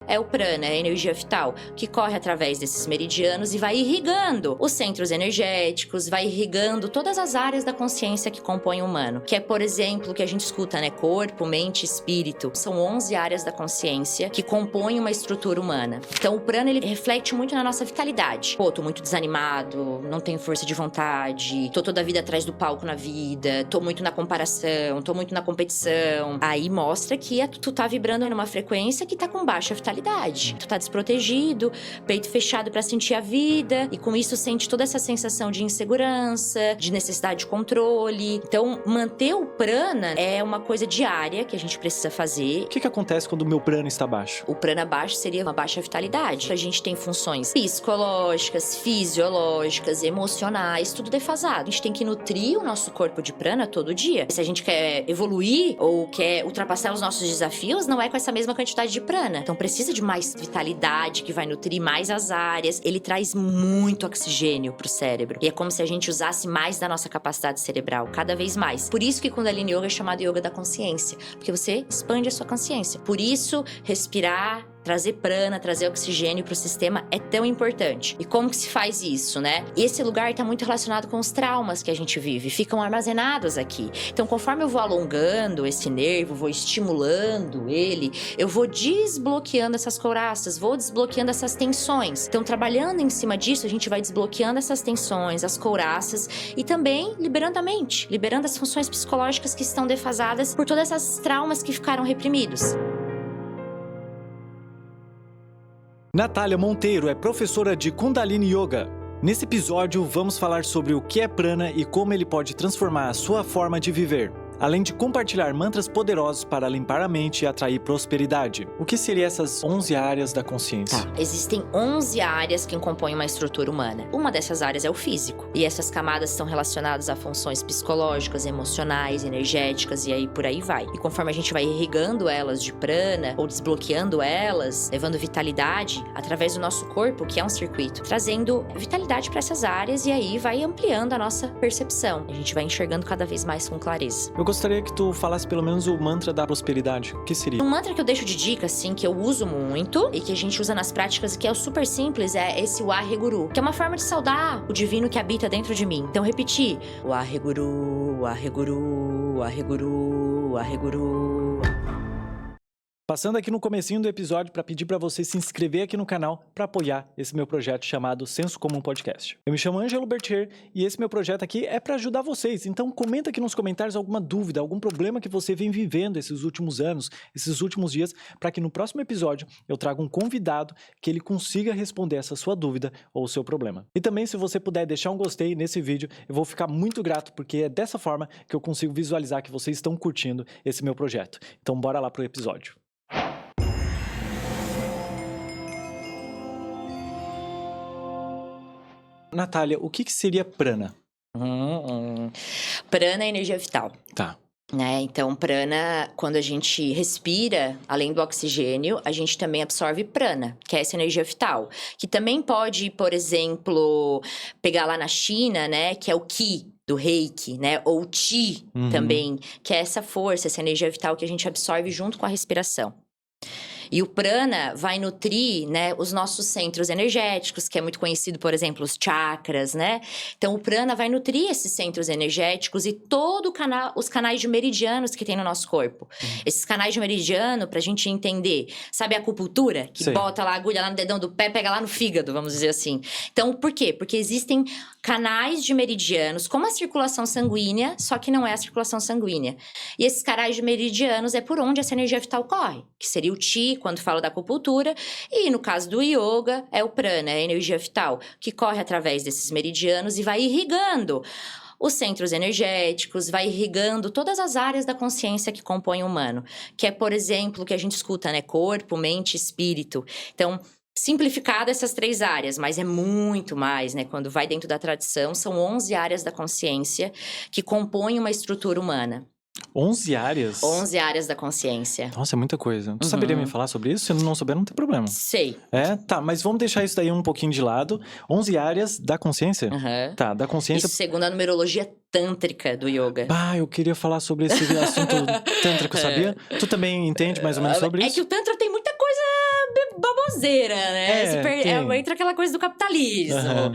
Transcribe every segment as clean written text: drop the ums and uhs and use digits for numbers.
é o prana, é a energia vital, que corre através desses meridianos e vai irrigando os centros energéticos, vai irrigando todas as áreas da consciência que compõem o humano. Que é, por exemplo, o que a gente escuta, né? Corpo, mente, espírito. São 11 áreas da consciência que compõem uma estrutura humana. Então, o prana, ele reflete muito na nossa vitalidade. Pô, tô muito desanimado, não tenho força de vontade, tô toda a vida atrás do palco na vida, tô muito na comparação, tô muito na competição. Aí mostra que tu tá vibrando numa frequência que tá com baixa vitalidade. Tu tá desprotegido, peito fechado pra sentir a vida, e com isso sente toda essa sensação de insegurança, de necessidade de controle. Então, manter o prana é uma coisa diária que a gente precisa fazer. O que acontece quando o meu prana está baixo? O prana baixo seria uma baixa vitalidade. A gente tem funções psicológicas, fisiológicas, emocionais, tudo defasado. A gente tem que nutrir o nosso corpo de prana todo dia. Se a gente quer evoluir ou quer ultrapassar os nossos desafios, não é com essa mesma quantidade de prana. Então precisa de mais vitalidade, que vai nutrir mais as áreas. Ele traz muito oxigênio pro cérebro. E é como se a gente usasse mais da nossa capacidade cerebral, cada vez mais. Por isso que Kundalini Yoga é chamado Yoga da consciência, porque você expande a sua consciência. Por isso, respirar, trazer prana, trazer oxigênio pro sistema é tão importante. E como que se faz isso, né? Esse lugar tá muito relacionado com os traumas que a gente vive, ficam armazenados aqui. Então, conforme eu vou alongando esse nervo, vou estimulando ele, eu vou desbloqueando essas couraças, vou desbloqueando essas tensões. Então, trabalhando em cima disso, a gente vai desbloqueando essas tensões, as couraças e também liberando a mente, liberando as funções psicológicas que estão defasadas por todas essas traumas que ficaram reprimidos. Natália Monteiro é professora de Kundalini Yoga. Nesse episódio, vamos falar sobre o que é prana e como ele pode transformar a sua forma de viver. Além de compartilhar mantras poderosos para limpar a mente e atrair prosperidade. O que seriam essas 11 áreas da consciência? Existem 11 áreas que compõem uma estrutura humana. Uma dessas áreas é o físico. E essas camadas estão relacionadas a funções psicológicas, emocionais, energéticas e aí por aí vai. E conforme a gente vai irrigando elas de prana ou desbloqueando elas, levando vitalidade através do nosso corpo, que é um circuito, trazendo vitalidade para essas áreas e aí vai ampliando a nossa percepção. A gente vai enxergando cada vez mais com clareza. Eu gostaria que tu falasse pelo menos o mantra da prosperidade. O que seria? Um mantra que eu deixo de dica, assim, que eu uso muito e que a gente usa nas práticas, que é o super simples, é esse Waheguru, que é uma forma de saudar o divino que habita dentro de mim. Então, repetir: Waheguru, Waheguru, Waheguru, Waheguru. Passando aqui no comecinho do episódio para pedir para você se inscrever aqui no canal para apoiar esse meu projeto chamado Senso Comum Podcast. Eu me chamo Ângelo Bertier e esse meu projeto aqui é para ajudar vocês. Então comenta aqui nos comentários alguma dúvida, algum problema que você vem vivendo esses últimos anos, esses últimos dias, para que no próximo episódio eu traga um convidado que ele consiga responder essa sua dúvida ou o seu problema. E também, se você puder deixar um gostei nesse vídeo, eu vou ficar muito grato, porque é dessa forma que eu consigo visualizar que vocês estão curtindo esse meu projeto. Então bora lá pro episódio. Natália, o que seria prana? Prana é energia vital. Tá. Né? Então, prana, quando a gente respira, além do oxigênio, a gente também absorve prana, que é essa energia vital. Que também pode, por exemplo, pegar lá na China, né? Que é o Qi do Reiki, né? Ou o Qi também, que é essa força, essa energia vital que a gente absorve junto com a respiração. E o prana vai nutrir, né, os nossos centros energéticos, que é muito conhecido, por exemplo, os chakras, né? Então, o prana vai nutrir esses centros energéticos e todo o os canais de meridianos que tem no nosso corpo. Esses canais de meridiano, pra gente entender, sabe a acupuntura? Que bota lá a agulha lá no dedão do pé, pega lá no fígado, vamos dizer assim. Então, por quê? Porque existem canais de meridianos, como a circulação sanguínea, só que não é a circulação sanguínea. E esses canais de meridianos é por onde essa energia vital corre, que seria o Qi, quando falo da acupuntura, e no caso do yoga, é o prana, é a energia vital, que corre através desses meridianos e vai irrigando os centros energéticos, vai irrigando todas as áreas da consciência que compõem o humano, que é, por exemplo, o que a gente escuta, né? Corpo, mente, espírito. Então, simplificado essas 3 áreas, mas é muito mais, né? Quando vai dentro da tradição, são 11 áreas da consciência que compõem uma estrutura humana. 11 áreas? 11 áreas da consciência. Nossa, é muita coisa. Tu saberia me falar sobre isso? Se eu não souber, não tem problema. Sei. É? Tá, mas vamos deixar isso daí um pouquinho de lado. 11 áreas da consciência? Tá, da consciência... Isso segundo a numerologia tântrica do yoga. Eu queria falar sobre esse assunto tântrico, sabia? Tu também entende mais ou menos sobre isso? É que o tantra tem muita coisa baboseira, né? tem. Entra aquela coisa do capitalismo. Aham.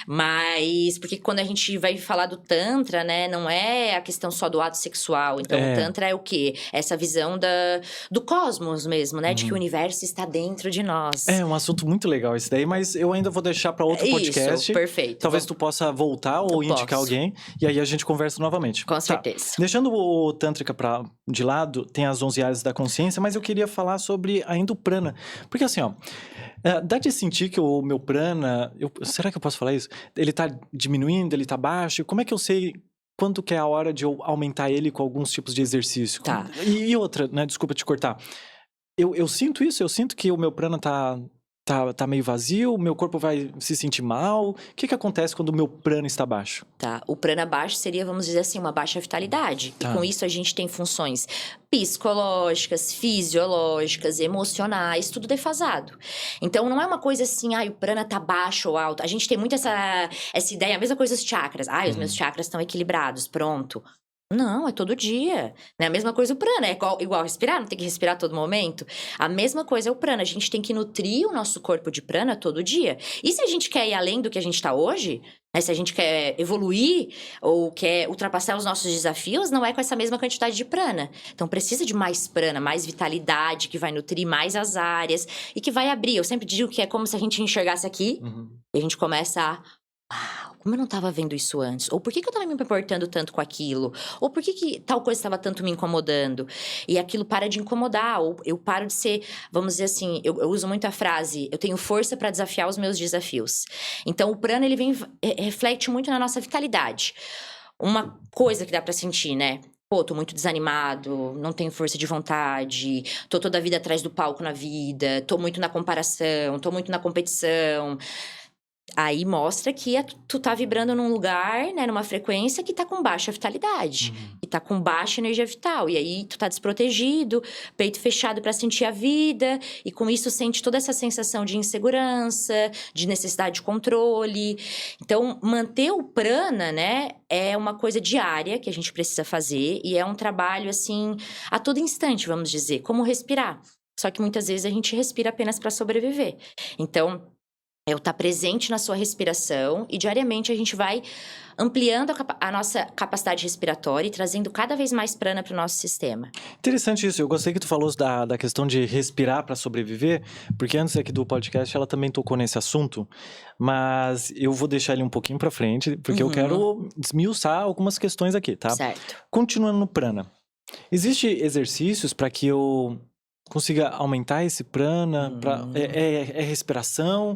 Mas, porque quando a gente vai falar do Tantra, né? Não é a questão só do ato sexual. Então, o Tantra é o quê? Essa visão do cosmos mesmo, né? De que o universo está dentro de nós. É um assunto muito legal esse daí, mas eu ainda vou deixar para outro podcast. Isso, perfeito. Talvez tu possa voltar ou indicar alguém, e aí a gente conversa novamente. Com certeza. Deixando o Tântrica de lado, tem as 11 áreas da consciência, mas eu queria falar sobre ainda o prana. Porque assim, ó, dá de sentir que o meu prana, será que eu posso falar isso? Ele tá diminuindo, ele tá baixo? Como é que eu sei quando que é a hora de eu aumentar ele com alguns tipos de exercício? Tá. E outra, né, desculpa te cortar. Eu sinto isso, eu sinto que o meu prana tá meio vazio, o meu corpo vai se sentir mal. O que acontece quando o meu prana está baixo? Tá, o prana baixo seria, vamos dizer assim, uma baixa vitalidade. Tá. E com isso a gente tem funções psicológicas, fisiológicas, emocionais, tudo defasado. Então não é uma coisa assim, o prana tá baixo ou alto. A gente tem muito essa ideia, a mesma coisa dos chakras. Os meus chakras estão equilibrados, pronto. Não, é todo dia. Né? A mesma coisa o prana, é igual respirar, não tem que respirar a todo momento. A mesma coisa é o prana, a gente tem que nutrir o nosso corpo de prana todo dia. E se a gente quer ir além do que a gente está hoje, né? Se a gente quer evoluir ou quer ultrapassar os nossos desafios, não é com essa mesma quantidade de prana. Então precisa de mais prana, mais vitalidade, que vai nutrir mais as áreas e que vai abrir. Eu sempre digo que é como se a gente enxergasse aqui e a gente começa a... Uau, como eu não estava vendo isso antes? Ou por que eu estava me importando tanto com aquilo? Ou por que tal coisa estava tanto me incomodando? E aquilo para de incomodar, ou eu paro de ser, vamos dizer assim, eu uso muito a frase, eu tenho força para desafiar os meus desafios. Então o prana, ele reflete muito na nossa vitalidade. Uma coisa que dá para sentir, né? Pô, tô muito desanimado, não tenho força de vontade, tô toda a vida atrás do palco na vida, tô muito na comparação, tô muito na competição. Aí mostra que tu tá vibrando num lugar, né, numa frequência que tá com baixa vitalidade, que tá com baixa energia vital. E aí tu tá desprotegido, peito fechado para sentir a vida, e com isso sente toda essa sensação de insegurança, de necessidade de controle. Então, manter o prana, né, é uma coisa diária que a gente precisa fazer, e é um trabalho, assim, a todo instante, vamos dizer, como respirar. Só que muitas vezes a gente respira apenas para sobreviver. Então, eu estar presente na sua respiração e diariamente a gente vai ampliando a nossa capacidade respiratória e trazendo cada vez mais prana para o nosso sistema. Interessante isso. Eu gostei que tu falou da questão de respirar para sobreviver, porque antes aqui do podcast ela também tocou nesse assunto, mas eu vou deixar ele um pouquinho para frente, porque eu quero desmiuçar algumas questões aqui, tá? Certo. Continuando no prana. Existem exercícios para que eu consiga aumentar esse prana? É respiração?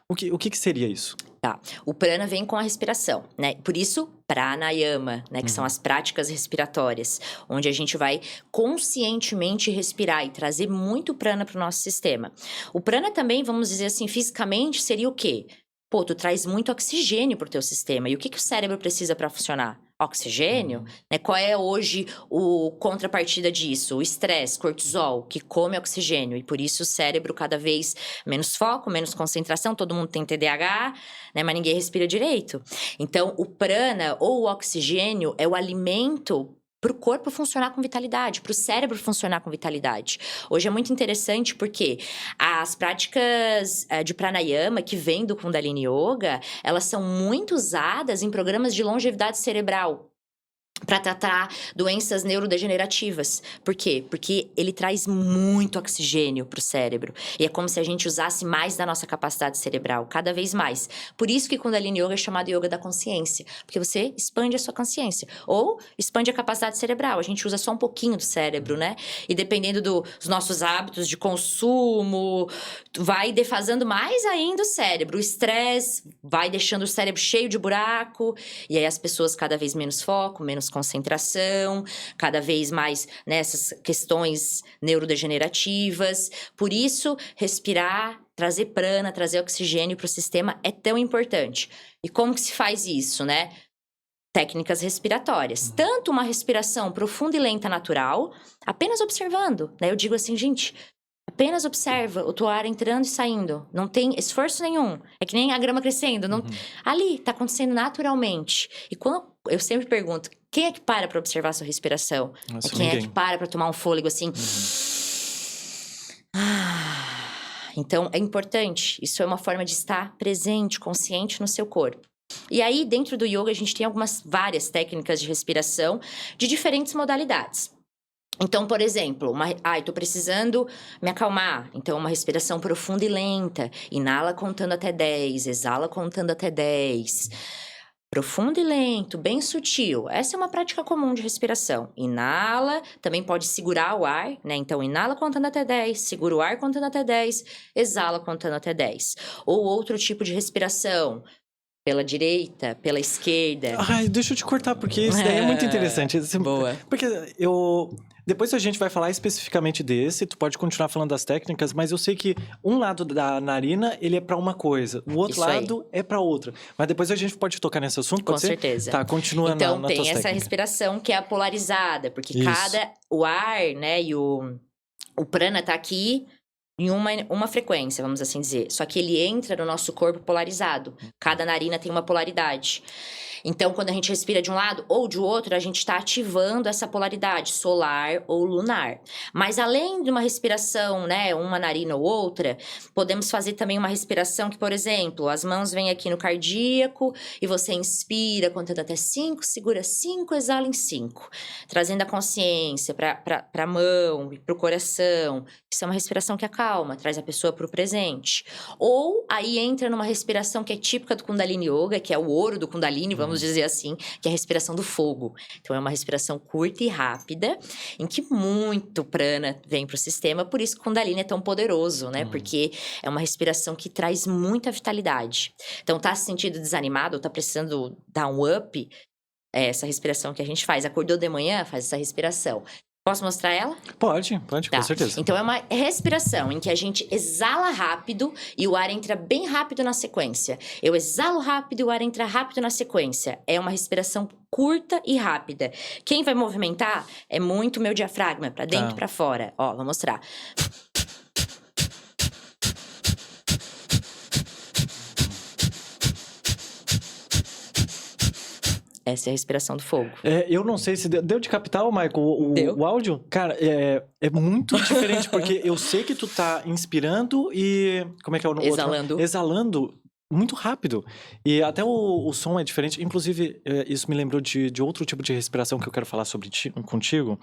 O que seria isso? Tá. O prana vem com a respiração, né? Por isso, pranayama, né? Que são as práticas respiratórias, onde a gente vai conscientemente respirar e trazer muito prana para o nosso sistema. O prana também, vamos dizer assim, fisicamente, seria o quê? Pô, tu traz muito oxigênio pro teu sistema. E o que o cérebro precisa para funcionar? Oxigênio? Né? Qual é hoje o contrapartida disso? O estresse, cortisol, que come oxigênio. E por isso o cérebro cada vez menos foco, menos concentração. Todo mundo tem TDAH, né? Mas ninguém respira direito. Então, o prana ou o oxigênio é o alimento para o corpo funcionar com vitalidade, para o cérebro funcionar com vitalidade. Hoje é muito interessante porque as práticas de pranayama, que vêm do Kundalini Yoga, elas são muito usadas em programas de longevidade cerebral, para tratar doenças neurodegenerativas. Por quê? Porque ele traz muito oxigênio para o cérebro. E é como se a gente usasse mais da nossa capacidade cerebral, cada vez mais. Por isso que Kundalini Yoga é chamado Yoga da consciência. Porque você expande a sua consciência. Ou expande a capacidade cerebral. A gente usa só um pouquinho do cérebro, né? E dependendo dos nossos hábitos de consumo, vai defasando mais ainda o cérebro. O estresse vai deixando o cérebro cheio de buraco. E aí as pessoas cada vez menos foco, menos concentração, cada vez mais nessas questões neurodegenerativas. Por isso, respirar, trazer prana, trazer oxigênio para o sistema é tão importante. E como que se faz isso, né? Técnicas respiratórias. Tanto uma respiração profunda e lenta natural, apenas observando, né? Eu digo assim, gente, apenas observa o teu ar entrando e saindo. Não tem esforço nenhum. É que nem a grama crescendo. Não... Ali, tá acontecendo naturalmente. E quando eu sempre pergunto, quem é que para observar a sua respiração? Quem é que para tomar um fôlego assim? Então, é importante. Isso é uma forma de estar presente, consciente no seu corpo. E aí, dentro do yoga, a gente tem várias técnicas de respiração de diferentes modalidades. Então, por exemplo, tô precisando me acalmar. Então, uma respiração profunda e lenta. Inala contando até 10, exala contando até 10. Profundo e lento, bem sutil. Essa é uma prática comum de respiração. Inala, também pode segurar o ar, né? Então, inala contando até 10, segura o ar contando até 10, exala contando até 10. Ou outro tipo de respiração, pela direita, pela esquerda. Ai, deixa eu te cortar, porque isso daí é muito interessante. Boa. Porque depois a gente vai falar especificamente desse, tu pode continuar falando das técnicas, mas eu sei que um lado da narina, ele é pra uma coisa, o outro Isso aí. lado é pra outra. Mas depois a gente pode tocar nesse assunto, pode Com ser? certeza. Tá, continua Então, na tem tuas essa técnicas. respiração que é a polarizada, porque Isso. o ar, né, e o prana tá aqui em uma frequência, vamos assim dizer. Só que ele entra no nosso corpo polarizado. Cada narina tem uma polaridade. Então, quando a gente respira de um lado ou de outro, a gente está ativando essa polaridade, solar ou lunar. Mas além de uma respiração, né, uma narina ou outra, podemos fazer também uma respiração que, por exemplo, as mãos vêm aqui no cardíaco e você inspira, contando até 5, segura 5, exala em 5. Trazendo a consciência para a mão e para o coração. Isso é uma respiração que acalma, traz a pessoa para o presente. Ou aí entra numa respiração que é típica do Kundalini Yoga, que é o ouro do Kundalini, vamos dizer assim, que é a respiração do fogo. Então, é uma respiração curta e rápida, em que muito prana vem para o sistema, por isso que o Kundalini é tão poderoso, né? Porque é uma respiração que traz muita vitalidade. Então, tá se sentindo desanimado, ou tá precisando dar um up, é essa respiração que a gente faz. Acordou de manhã, faz essa respiração. Posso mostrar ela? Pode, Tá. com certeza. Então, é uma respiração em que a gente exala rápido e o ar entra bem rápido na sequência. Eu exalo rápido e o ar entra rápido na sequência. É uma respiração curta e rápida. Quem vai movimentar é muito o meu diafragma, pra dentro e pra fora. Ó, vou mostrar. Essa é a respiração do fogo. Eu não sei se deu de capital, Michael, Deu. o áudio? Cara, é muito diferente, porque eu sei que tu tá inspirando e... Como é que é o outro? Exalando. Exalando muito rápido. E até o som é diferente. Inclusive, isso me lembrou de outro tipo de respiração que eu quero falar contigo,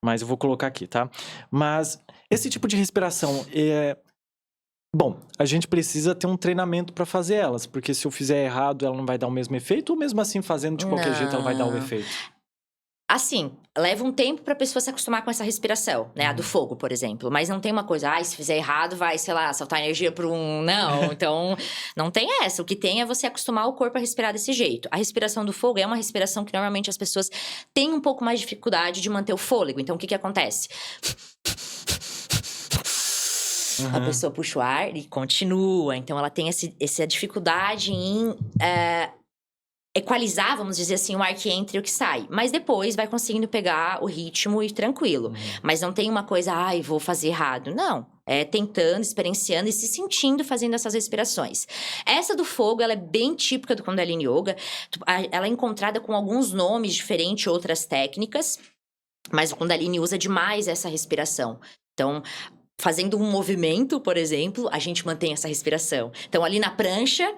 mas eu vou colocar aqui, tá? Mas esse tipo de respiração Bom, a gente precisa ter um treinamento pra fazer elas, porque se eu fizer errado, ela não vai dar o mesmo efeito, ou mesmo assim, fazendo de qualquer jeito, ela vai dar o efeito? Assim, leva um tempo pra pessoa se acostumar com essa respiração, né? A do fogo, por exemplo. Mas não tem uma coisa, se fizer errado, vai, sei lá, soltar energia pra um... Não, então não tem essa. O que tem é você acostumar o corpo a respirar desse jeito. A respiração do fogo é uma respiração que normalmente as pessoas têm um pouco mais de dificuldade de manter o fôlego. Então, o que acontece? A pessoa puxa o ar e continua. Então, ela tem essa dificuldade em equalizar, vamos dizer assim, o ar que entra e o que sai. Mas depois vai conseguindo pegar o ritmo e tranquilo. Mas não tem uma coisa, vou fazer errado. Não. É tentando, experienciando e se sentindo fazendo essas respirações. Essa do fogo, ela é bem típica do Kundalini Yoga. Ela é encontrada com alguns nomes diferentes, outras técnicas. Mas o Kundalini usa demais essa respiração. Então... Fazendo um movimento, por exemplo, a gente mantém essa respiração. Então, ali na prancha,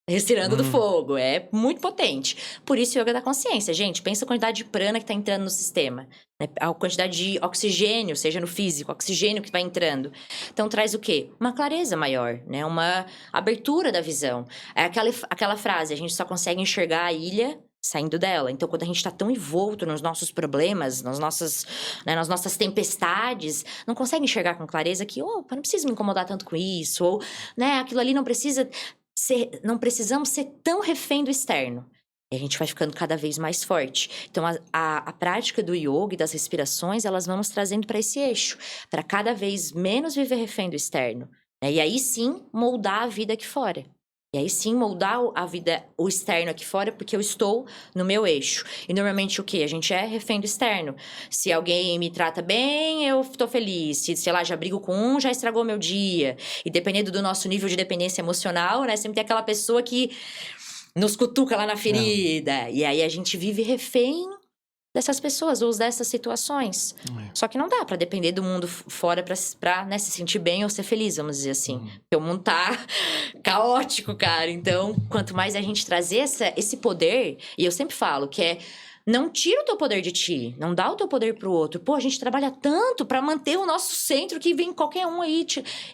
respirando do fogo. É muito potente. Por isso, o yoga da consciência. Gente, pensa a quantidade de prana que tá entrando no sistema. Né? A quantidade de oxigênio, seja no físico, oxigênio que vai entrando. Então, traz o quê? Uma clareza maior, né? Uma abertura da visão. É aquela frase, a gente só consegue enxergar a ilha saindo dela. Então, quando a gente tá tão envolto nos nossos problemas, nas nossas tempestades, não consegue enxergar com clareza que, opa, não preciso me incomodar tanto com isso, ou, né, aquilo ali não precisamos ser tão refém do externo. E a gente vai ficando cada vez mais forte. Então, a prática do yoga e das respirações, elas vão nos trazendo para esse eixo, para cada vez menos viver refém do externo. Né? E aí, sim, moldar a vida aqui fora. E aí sim, moldar a vida, o externo aqui fora, porque eu estou no meu eixo. E normalmente o quê? A gente é refém do externo. Se alguém me trata bem, eu tô feliz. Se, sei lá, já brigo com um, já estragou meu dia. E dependendo do nosso nível de dependência emocional, né? Sempre tem aquela pessoa que nos cutuca lá na ferida. E aí a gente vive refém dessas pessoas ou dessas situações. Só que não dá pra depender do mundo fora pra né, se sentir bem ou ser feliz, vamos dizer assim. Porque o mundo tá caótico, cara. Então, quanto mais a gente trazer esse poder, e eu sempre falo que não tira o teu poder de ti, não dá o teu poder pro outro. Pô, a gente trabalha tanto pra manter o nosso centro que vem qualquer um aí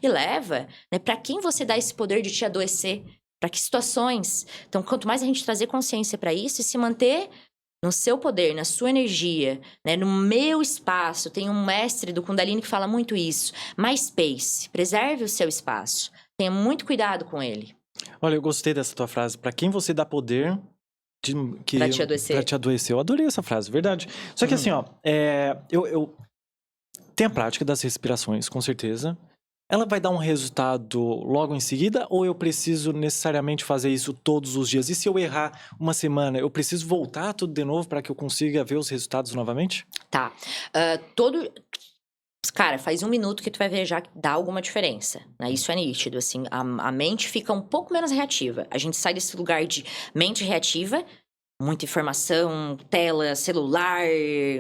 e leva, né? Pra quem você dá esse poder de te adoecer? Pra que situações? Então, quanto mais a gente trazer consciência pra isso e se manter no seu poder, na sua energia, né? No meu espaço. Tem um mestre do Kundalini que fala muito isso. My space. Preserve o seu espaço. Tenha muito cuidado com ele. Olha, eu gostei dessa tua frase. Pra quem você dá poder... Pra te adoecer. Pra te adoecer. Eu adorei essa frase, verdade. Só que assim, ó, eu tenho a prática das respirações, com certeza. Ela vai dar um resultado logo em seguida? Ou eu preciso necessariamente fazer isso todos os dias? E se eu errar uma semana, eu preciso voltar tudo de novo para que eu consiga ver os resultados novamente? Tá. Cara, faz 1 minuto que tu vai ver já que dá alguma diferença, né? Isso é nítido, assim. A mente fica um pouco menos reativa. A gente sai desse lugar de mente reativa, muita informação, tela, celular,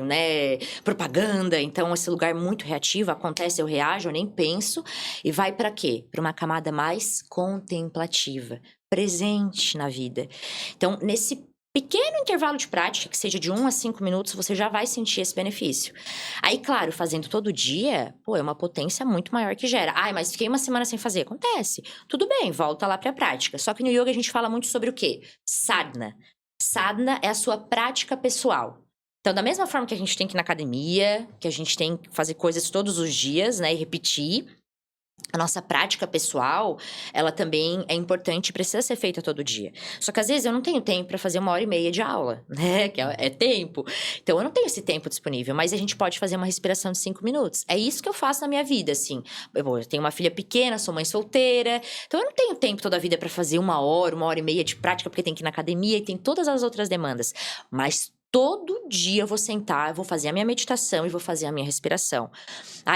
né? Propaganda. Então, esse lugar muito reativo, acontece, eu reajo, eu nem penso. E vai pra quê? Pra uma camada mais contemplativa, presente na vida. Então, nesse pequeno intervalo de prática, que seja de 1 a 5 minutos, você já vai sentir esse benefício. Aí, claro, fazendo todo dia, pô, é uma potência muito maior que gera. Ai, mas fiquei uma semana sem fazer. Acontece. Tudo bem, volta lá pra prática. Só que no yoga a gente fala muito sobre o quê? Sadhana. Sadhana é a sua prática pessoal. Então, da mesma forma que a gente tem que ir na academia, que a gente tem que fazer coisas todos os dias, né, e repetir, a nossa prática pessoal, ela também é importante e precisa ser feita todo dia. Só que às vezes eu não tenho tempo para fazer 1h30 de aula, né? Que é tempo. Então eu não tenho esse tempo disponível, mas a gente pode fazer uma respiração de 5 minutos. É isso que eu faço na minha vida, assim. Eu tenho uma filha pequena, sou mãe solteira, então eu não tenho tempo toda a vida para fazer 1h30 de prática, porque tem que ir na academia e tem todas as outras demandas. Mas todo dia eu vou sentar, eu vou fazer a minha meditação e vou fazer a minha respiração.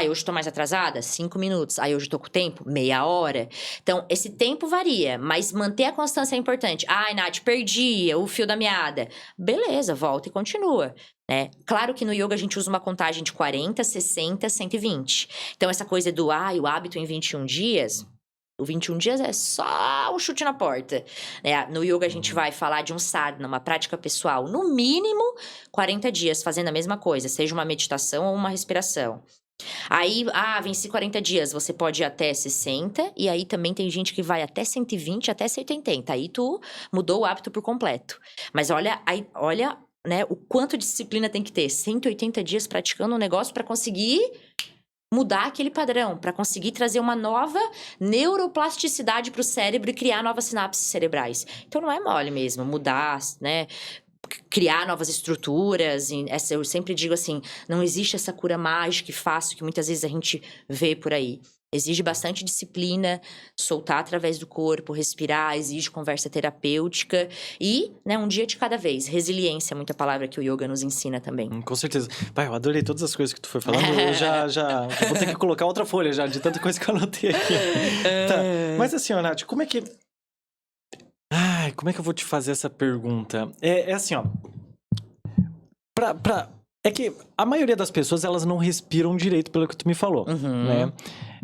Hoje eu tô mais atrasada? 5 minutos. Hoje eu tô com tempo? Meia hora. Então, esse tempo varia, mas manter a constância é importante. Nath, perdi o fio da meada. Beleza, volta e continua. Né? Claro que no yoga a gente usa uma contagem de 40, 60, 120. Então, essa coisa do, o hábito em 21 dias... O 21 dias é só um chute na porta. No yoga a gente vai falar de um sadhana, uma prática pessoal, no mínimo 40 dias fazendo a mesma coisa, seja uma meditação ou uma respiração. Aí, venci 40 dias, você pode ir até 60, e aí também tem gente que vai até 120, até 180. Aí tu mudou o hábito por completo. Mas olha, né, o quanto de disciplina tem que ter. 180 dias praticando um negócio para conseguir mudar aquele padrão, para conseguir trazer uma nova neuroplasticidade para o cérebro e criar novas sinapses cerebrais. Então não é mole mesmo, mudar, né? Criar novas estruturas. Eu sempre digo assim, não existe essa cura mágica e fácil que muitas vezes a gente vê por aí. Exige bastante disciplina, soltar através do corpo, respirar, exige conversa terapêutica e, né, um dia de cada vez. Resiliência é muita palavra que o yoga nos ensina também. Com certeza. Pai, eu adorei todas as coisas que tu foi falando. Eu já vou ter que colocar outra folha já, de tanta coisa que eu anotei aqui. Tá. Mas assim, Nath, como é que eu vou te fazer essa pergunta? É assim, ó. É que a maioria das pessoas, elas não respiram direito, pelo que tu me falou, né?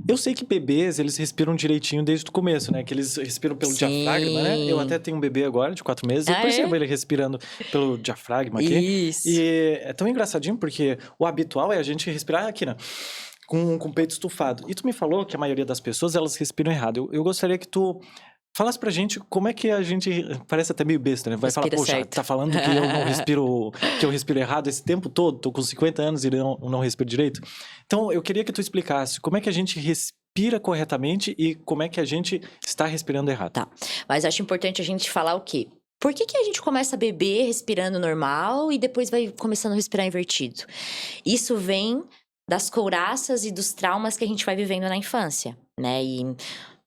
Eu sei que bebês, eles respiram direitinho desde o começo, né? Que eles respiram pelo diafragma, né? Eu até tenho um bebê agora, de 4 meses. Eu percebo ele respirando pelo diafragma aqui. Isso. E é tão engraçadinho, porque o habitual é a gente respirar aqui, né? Com o peito estufado. E tu me falou que a maioria das pessoas, elas respiram errado. Eu gostaria que tu falasse pra gente como é que a gente... Parece até meio besta, né? Vai Respira falar, poxa, certo. tá falando que eu não respiro... que eu respiro errado esse tempo todo? Tô com 50 anos e não respiro direito? Então, eu queria que tu explicasse como é que a gente respira corretamente e como é que a gente está respirando errado. Tá, mas acho importante a gente falar o quê? Por que a gente começa a beber respirando normal e depois vai começando a respirar invertido? Isso vem das couraças e dos traumas que a gente vai vivendo na infância, né? E...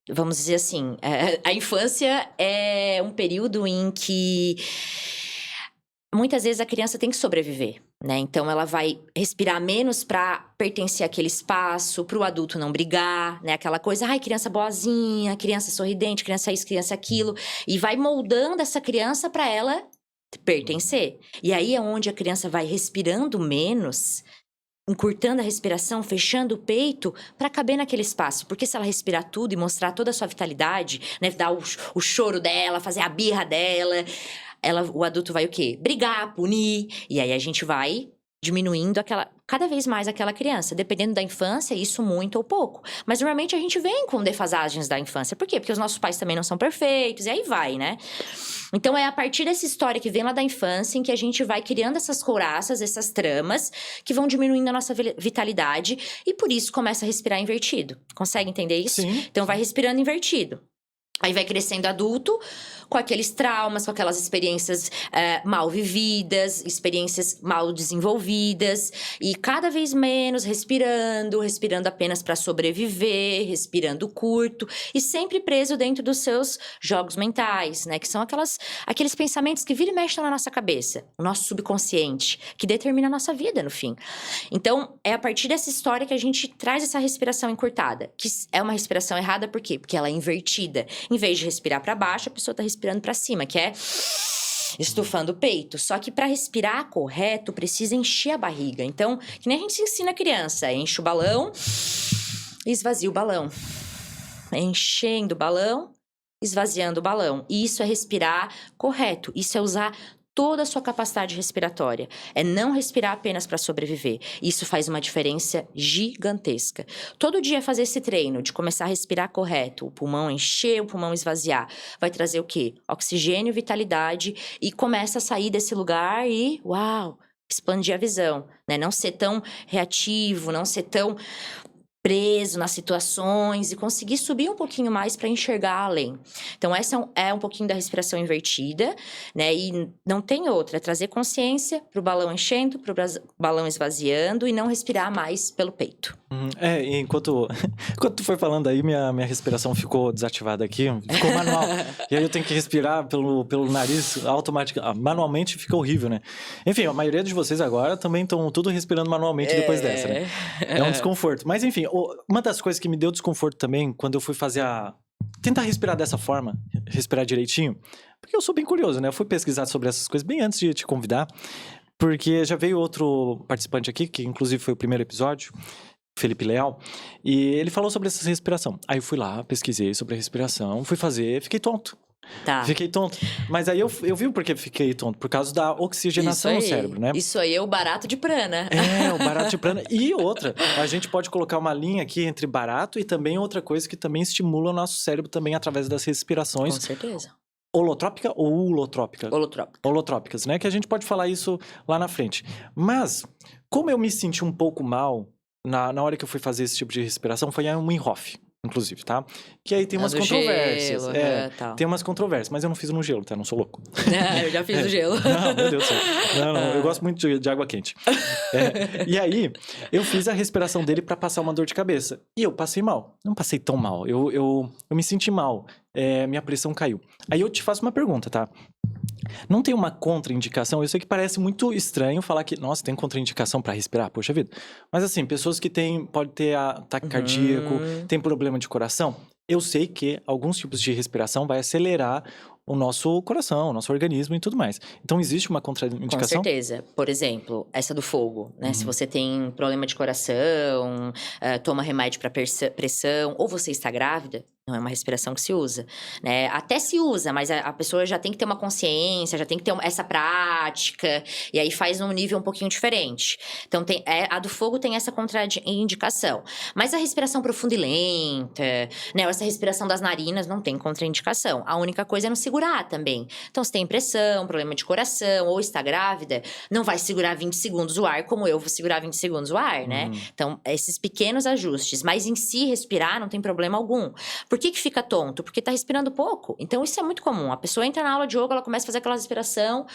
vamos dizer assim, a infância é um período em que muitas vezes a criança tem que sobreviver, né? Então ela vai respirar menos para pertencer àquele espaço, para o adulto não brigar, né? Aquela coisa, criança boazinha, criança sorridente, criança isso, criança aquilo, e vai moldando essa criança para ela Pertencer. E aí é onde a criança vai respirando menos, encurtando a respiração, fechando o peito para caber naquele espaço. Porque se ela respirar tudo e mostrar toda a sua vitalidade, né, dar o choro dela, fazer a birra dela, o adulto vai o quê? Brigar, punir. E aí a gente vai diminuindo cada vez mais aquela criança. Dependendo da infância, isso muito ou pouco. Mas normalmente a gente vem com defasagens da infância. Por quê? Porque os nossos pais também não são perfeitos, e aí vai, né? Então é a partir dessa história que vem lá da infância em que a gente vai criando essas couraças, essas tramas, que vão diminuindo a nossa vitalidade, e por isso começa a respirar invertido. Consegue entender isso? Sim. Então vai respirando invertido. Aí vai crescendo adulto com aqueles traumas, com aquelas experiências mal vividas, experiências mal desenvolvidas. E cada vez menos respirando apenas para sobreviver, respirando curto. E sempre preso dentro dos seus jogos mentais, né? Que são aqueles pensamentos que vira e mexe na nossa cabeça. O nosso subconsciente, que determina a nossa vida, no fim. Então, é a partir dessa história que a gente traz essa respiração encurtada. Que é uma respiração errada, por quê? Porque ela é invertida. Em vez de respirar para baixo, a pessoa tá respirando para cima, que é estufando o peito. Só que para respirar correto, precisa encher a barriga. Então, que nem a gente ensina a criança, enche o balão e esvazia o balão. Enchendo o balão, esvaziando o balão. E isso é respirar correto. Isso é usar toda a sua capacidade respiratória. É não respirar apenas para sobreviver. Isso faz uma diferença gigantesca. Todo dia fazer esse treino de começar a respirar correto, o pulmão encher, o pulmão esvaziar, vai trazer o quê? Oxigênio, vitalidade, e começa a sair desse lugar e, uau, expandir a visão, né? Não ser tão reativo, não ser tão preso nas situações e conseguir subir um pouquinho mais para enxergar além. Então, essa é um pouquinho da respiração invertida, né? E não tem outra, é trazer consciência para o balão enchendo, para o balão esvaziando e não respirar mais pelo peito. E enquanto tu foi falando aí, minha respiração ficou desativada aqui, ficou manual. E aí eu tenho que respirar pelo nariz automaticamente, manualmente fica horrível, né? Enfim, a maioria de vocês agora também estão tudo respirando manualmente depois dessa, né? É um desconforto. Mas enfim, uma das coisas que me deu desconforto também, quando eu fui fazer tentar respirar dessa forma, respirar direitinho, porque eu sou bem curioso, né? Eu fui pesquisar sobre essas coisas bem antes de te convidar, porque já veio outro participante aqui, que inclusive foi o primeiro episódio, Felipe Leal, e ele falou sobre essa respiração. Aí eu fui lá, pesquisei sobre a respiração, fui fazer, fiquei tonto. Tá. Fiquei tonto. Mas aí eu vi o porquê fiquei tonto. Por causa da oxigenação no cérebro, né? Isso aí é o barato de prana. É, o barato de prana. E outra, a gente pode colocar uma linha aqui entre barato e também outra coisa que também estimula o nosso cérebro também através das respirações. Com certeza. Holotrópica ou ulotrópica? Holotrópica. Holotrópicas, né? Que a gente pode falar isso lá na frente. Mas, como eu me senti um pouco mal na hora que eu fui fazer esse tipo de respiração, foi a Wim Hof, inclusive, tá? Que aí tem umas controvérsias. Tal. Tem umas controvérsias, mas eu não fiz no gelo, tá? Não sou louco. Eu já fiz no gelo. Não, meu Deus do céu. Não, eu gosto muito de água quente. E aí, eu fiz a respiração dele pra passar uma dor de cabeça. E eu passei mal. Não passei tão mal. Eu me senti mal. Minha pressão caiu. Aí eu te faço uma pergunta, tá? Não tem uma contraindicação? Eu sei que parece muito estranho falar que, nossa, tem contraindicação pra respirar, poxa vida. Mas assim, pessoas que podem ter ataque cardíaco, tem problema de coração, eu sei que alguns tipos de respiração vai acelerar o nosso coração, o nosso organismo e tudo mais. Então, existe uma contraindicação? Com certeza. Por exemplo, essa do fogo, né? Se você tem problema de coração, toma remédio para pressão, ou você está grávida, não é uma respiração que se usa, né? Até se usa, mas a pessoa já tem que ter uma consciência, já tem que ter essa prática, e aí faz num nível um pouquinho diferente. Então, a do fogo tem essa contraindicação. Mas a respiração profunda e lenta, né? Essa respiração das narinas não tem contraindicação. A única coisa é não segurar também. Então, se tem pressão, problema de coração, ou está grávida, não vai segurar 20 segundos o ar, como eu vou segurar 20 segundos o ar, né? Então, esses pequenos ajustes. Mas em si, respirar não tem problema algum. Por que fica tonto? Porque tá respirando pouco. Então, isso é muito comum. A pessoa entra na aula de yoga, ela começa a fazer aquela respiração,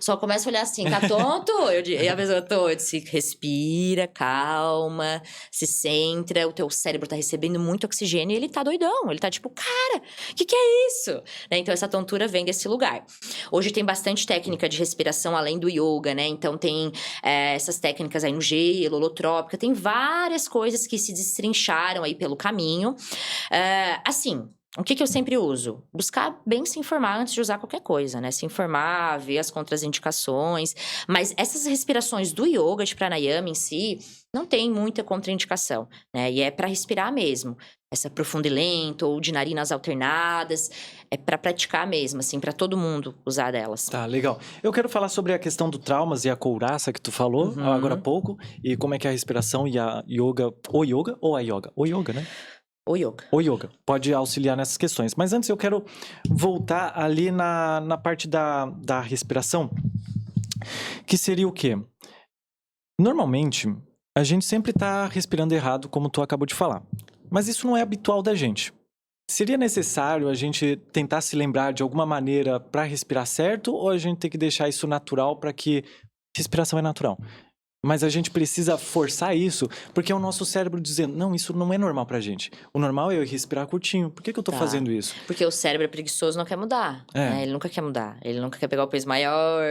só começa a olhar assim, tá tonto? E a pessoa, eu disse, respira, calma, se centra, o teu cérebro tá recebendo muito oxigênio e ele tá doidão. Ele tá tipo, cara, o que é isso? Né? Então, essa tontura vem desse lugar. Hoje tem bastante técnica de respiração além do yoga, né? Então, tem essas técnicas aí no gelo, holotrópica, tem várias coisas que se destrincharam aí pelo caminho. Assim, O que eu sempre uso? Buscar bem se informar antes de usar qualquer coisa, né? Se informar, ver as contraindicações. Mas essas respirações do yoga de pranayama em si, não tem muita contraindicação, né? E é para respirar mesmo. Essa profunda e lenta ou de narinas alternadas, é para praticar mesmo, assim, para todo mundo usar delas. Tá, legal. Eu quero falar sobre a questão do traumas e a couraça que tu falou agora há pouco, e como é que a respiração e a yoga, o yoga, né? O yoga. O yoga pode auxiliar nessas questões. Mas antes eu quero voltar ali na parte da respiração, que seria o quê? Normalmente, a gente sempre está respirando errado, como tu acabou de falar. Mas isso não é habitual da gente. Seria necessário a gente tentar se lembrar de alguma maneira para respirar certo, ou a gente tem que deixar isso natural para que respiração é natural? Mas a gente precisa forçar isso, porque é o nosso cérebro dizendo, não, isso não é normal pra gente. O normal é eu respirar curtinho. Por que eu tô fazendo isso? Porque o cérebro preguiçoso não quer mudar, né? Ele nunca quer mudar. Ele nunca quer pegar o peso maior.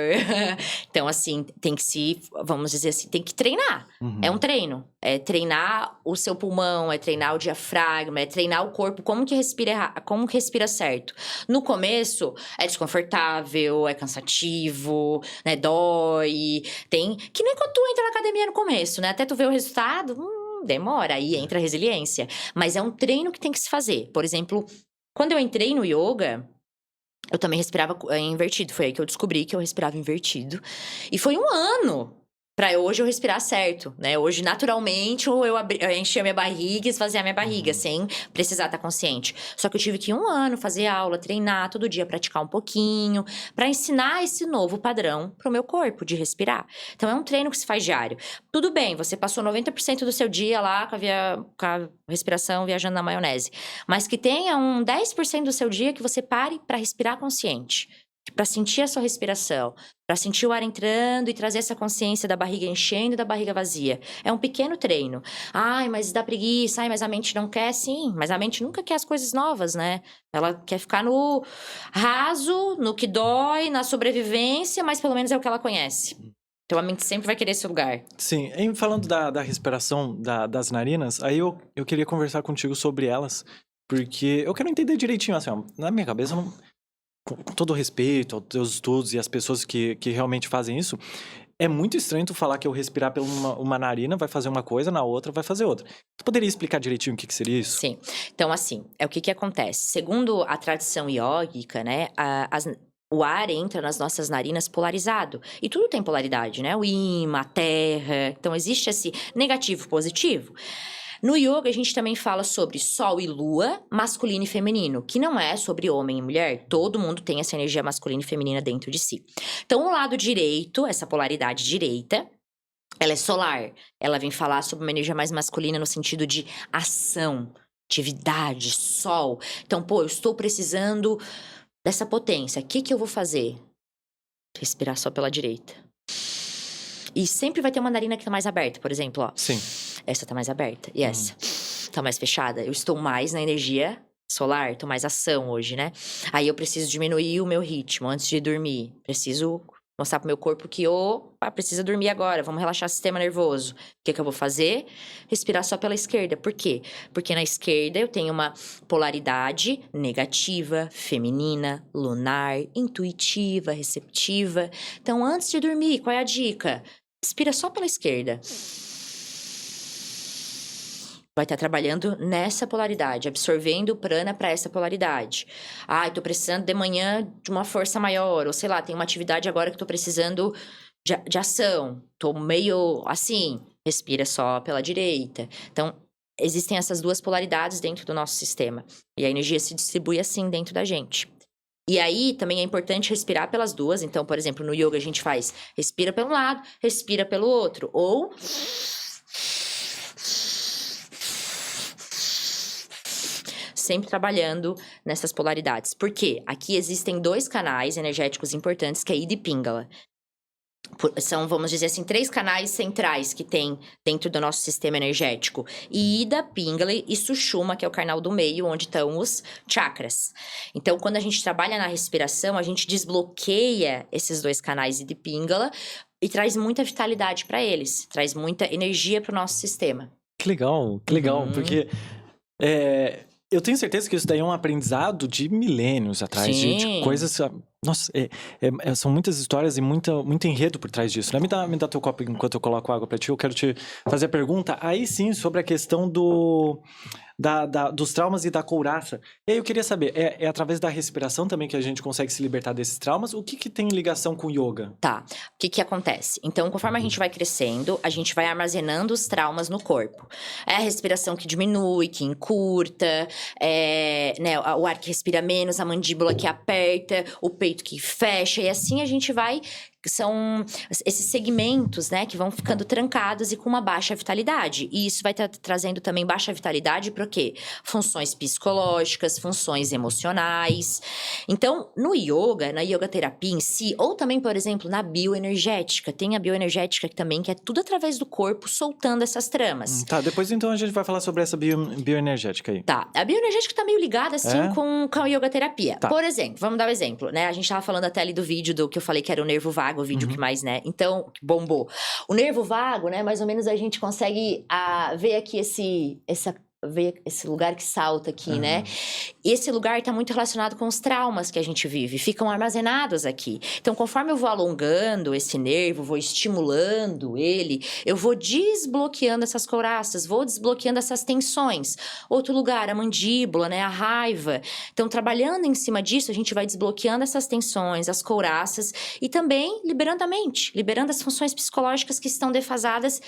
Então, assim, tem que vamos dizer assim, tem que treinar. É um treino. É treinar o seu pulmão, é treinar o diafragma, é treinar o corpo, como que respira certo. No começo, é desconfortável, é cansativo, né? Dói. Que nem quando tu entra na academia no começo, né? Até tu ver o resultado, demora. Aí entra a resiliência. Mas é um treino que tem que se fazer. Por exemplo, quando eu entrei no yoga, eu também respirava invertido. Foi aí que eu descobri que eu respirava invertido. E foi um ano pra hoje eu respirar certo, né? Hoje, naturalmente, eu enchia minha barriga e esvaziar minha barriga, sem precisar estar consciente. Só que eu tive que ir um ano fazer aula, treinar, todo dia praticar um pouquinho, pra ensinar esse novo padrão pro meu corpo de respirar. Então, é um treino que se faz diário. Tudo bem, você passou 90% do seu dia lá com a respiração viajando na maionese. Mas que tenha 10% do seu dia que você pare pra respirar consciente. Pra sentir a sua respiração, pra sentir o ar entrando e trazer essa consciência da barriga enchendo e da barriga vazia. É um pequeno treino. Ai, mas dá preguiça, ai, mas a mente não quer, sim. Mas a mente nunca quer as coisas novas, né? Ela quer ficar no raso, no que dói, na sobrevivência, mas pelo menos é o que ela conhece. Então a mente sempre vai querer esse lugar. Sim, em falando da respiração das narinas, aí eu queria conversar contigo sobre elas, porque eu quero entender direitinho, assim, ó, na minha cabeça, com todo respeito aos teus estudos e às pessoas que realmente fazem isso, é muito estranho tu falar que eu respirar por uma narina vai fazer uma coisa, na outra vai fazer outra. Tu poderia explicar direitinho o que seria isso? Sim. Então, assim, o que acontece? Segundo a tradição iógica, né, o ar entra nas nossas narinas polarizado. E tudo tem polaridade, né? O ímã, a terra. Então, existe esse negativo positivo. No yoga, a gente também fala sobre sol e lua, masculino e feminino, que não é sobre homem e mulher. Todo mundo tem essa energia masculina e feminina dentro de si. Então, o lado direito, essa polaridade direita, ela é solar. Ela vem falar sobre uma energia mais masculina no sentido de ação, atividade, sol. Então, eu estou precisando dessa potência. O que eu vou fazer? Respirar só pela direita. E sempre vai ter uma narina que tá mais aberta, por exemplo, ó. Sim. Essa tá mais aberta. E essa tá mais fechada. Eu estou mais na energia solar, tô mais ação hoje, né? Aí eu preciso diminuir o meu ritmo antes de dormir. Preciso mostrar pro meu corpo que, precisa dormir agora, vamos relaxar o sistema nervoso. O que eu vou fazer? Respirar só pela esquerda. Por quê? Porque na esquerda eu tenho uma polaridade negativa, feminina, lunar, intuitiva, receptiva. Então, antes de dormir, qual é a dica? Respira só pela esquerda. Vai estar trabalhando nessa polaridade, absorvendo o prana para essa polaridade. Eu tô precisando de manhã de uma força maior, ou sei lá, tem uma atividade agora que tô precisando de ação. Tô meio assim, respira só pela direita. Então, existem essas duas polaridades dentro do nosso sistema. E a energia se distribui assim dentro da gente. E aí, também é importante respirar pelas duas. Então, por exemplo, no yoga a gente faz respira pelo lado, respira pelo outro. Ou sempre trabalhando nessas polaridades. Por quê? Aqui existem 2 canais energéticos importantes, que é Ida e Pingala. São, vamos dizer assim, 3 canais centrais que tem dentro do nosso sistema energético. Ida, Pingala e Sushumna, que é o canal do meio, onde estão os chakras. Então, quando a gente trabalha na respiração, a gente desbloqueia esses 2 canais Ida e Pingala e traz muita vitalidade para eles, traz muita energia para o nosso sistema. Que legal, porque Eu tenho certeza que isso daí é um aprendizado de milênios atrás, de Sim. coisas... Nossa, são muitas histórias e muito enredo por trás disso, né? Me dá teu copo enquanto eu coloco água pra ti. Eu quero te fazer a pergunta, aí sim, sobre a questão dos traumas e da couraça. E aí eu queria saber, é através da respiração também que a gente consegue se libertar desses traumas? O que tem ligação com yoga? Tá, o que que acontece? Então, conforme a gente vai crescendo, a gente vai armazenando os traumas no corpo. É a respiração que diminui, que encurta, né, o ar que respira menos, a mandíbula que aperta, o peito que fecha, e assim a gente vai... São esses segmentos, né, que vão ficando trancados e com uma baixa vitalidade. E isso vai trazendo também baixa vitalidade para o quê? Funções psicológicas, funções emocionais. Então, no yoga, na yoga terapia em si, ou também, por exemplo, na bioenergética. Tem a bioenergética também, que é tudo através do corpo, soltando essas tramas. Tá, depois então a gente vai falar sobre essa bioenergética aí. Tá, a bioenergética tá meio ligada, assim, com a yoga terapia. Tá. Por exemplo, vamos dar um exemplo, né? A gente tava falando até ali do vídeo do que eu falei que era o nervo vago, o vídeo que mais, né? Então, bombou. O nervo vago, né? Mais ou menos a gente consegue ver aqui ver esse lugar que salta aqui, né? E esse lugar tá muito relacionado com os traumas que a gente vive, ficam armazenados aqui. Então, conforme eu vou alongando esse nervo, vou estimulando ele, eu vou desbloqueando essas couraças, vou desbloqueando essas tensões. Outro lugar, a mandíbula, né? A raiva. Então, trabalhando em cima disso, a gente vai desbloqueando essas tensões, as couraças e também liberando a mente, liberando as funções psicológicas que estão defasadas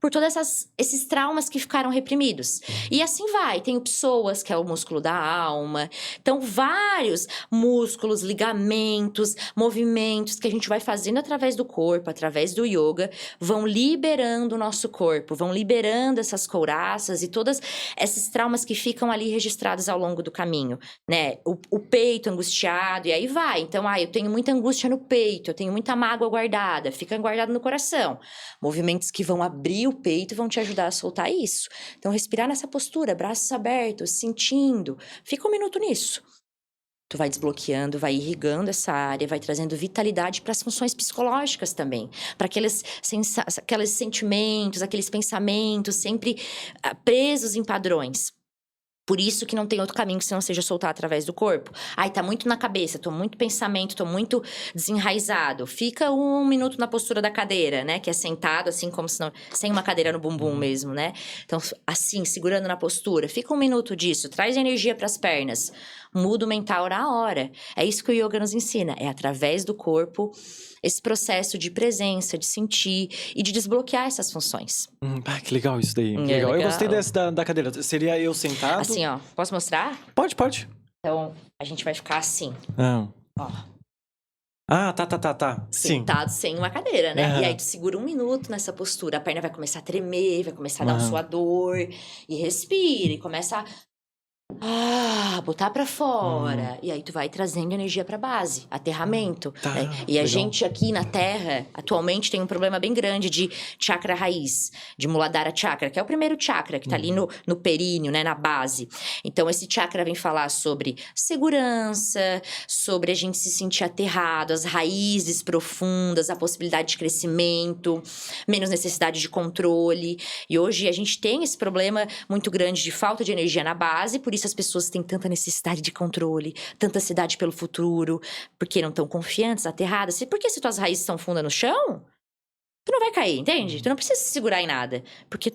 por todos esses traumas que ficaram reprimidos. E assim vai, tem o psoas, que é o músculo da alma. Então, vários músculos, ligamentos, movimentos que a gente vai fazendo através do corpo, através do yoga, vão liberando o nosso corpo, vão liberando essas couraças e todos esses traumas que ficam ali registrados ao longo do caminho, né? O peito angustiado, e aí vai. Então, eu tenho muita angústia no peito, eu tenho muita mágoa guardada, fica guardado no coração. Movimentos que vão abrir o peito vão te ajudar a soltar isso. Então, respirar nessa postura, braços abertos, sentindo. Fica um minuto nisso. Tu vai desbloqueando, vai irrigando essa área, vai trazendo vitalidade para as funções psicológicas também. Para aqueles sentimentos, aqueles pensamentos sempre presos em padrões. Por isso que não tem outro caminho que não seja soltar através do corpo. Tá muito na cabeça, tô muito pensamento, tô muito desenraizado. Fica um minuto na postura da cadeira, né? Que é sentado, assim, como se não... Sem uma cadeira no bumbum mesmo, né? Então, assim, segurando na postura. Fica um minuto disso, traz energia pras pernas. Muda o mental na hora. É isso que o yoga nos ensina. É através do corpo, esse processo de presença, de sentir e de desbloquear essas funções. Que legal isso daí. Que legal. Eu gostei desse da cadeira. Seria eu sentado? Assim, ó. Posso mostrar? Pode. Então, a gente vai ficar assim. Ó. Tá. Sim. Sentado sem uma cadeira, né? E aí tu segura um minuto nessa postura. A perna vai começar a tremer, vai começar a dar um suador. E respira, e começa a botar pra fora. E aí tu vai trazendo energia pra base, aterramento. Tá, né? E a legal. gente aqui na Terra, atualmente, tem um problema bem grande de chakra raiz, de Muladhara Chakra, que é o primeiro chakra, que tá ali no períneo, né, na base. Então, esse chakra vem falar sobre segurança, sobre a gente se sentir aterrado, as raízes profundas, a possibilidade de crescimento, menos necessidade de controle. E hoje a gente tem esse problema muito grande de falta de energia na base, por isso as pessoas têm tanta necessidade de controle, tanta ansiedade pelo futuro, porque não estão confiantes, aterradas. Porque se tuas raízes estão fundas no chão, tu não vai cair, entende? Tu não precisa se segurar em nada, porque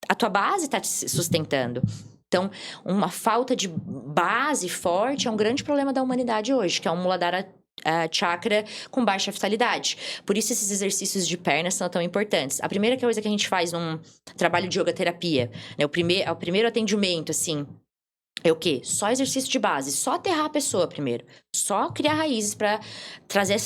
a tua base tá te sustentando. Então, uma falta de base forte é um grande problema da humanidade hoje, que é um Muladhara chakra com baixa vitalidade. Por isso esses exercícios de pernas são tão importantes. A primeira coisa que a gente faz num trabalho de yoga terapia, né, o primeiro atendimento, assim, é o quê? Só exercício de base, só aterrar a pessoa primeiro. Só criar raízes pra trazer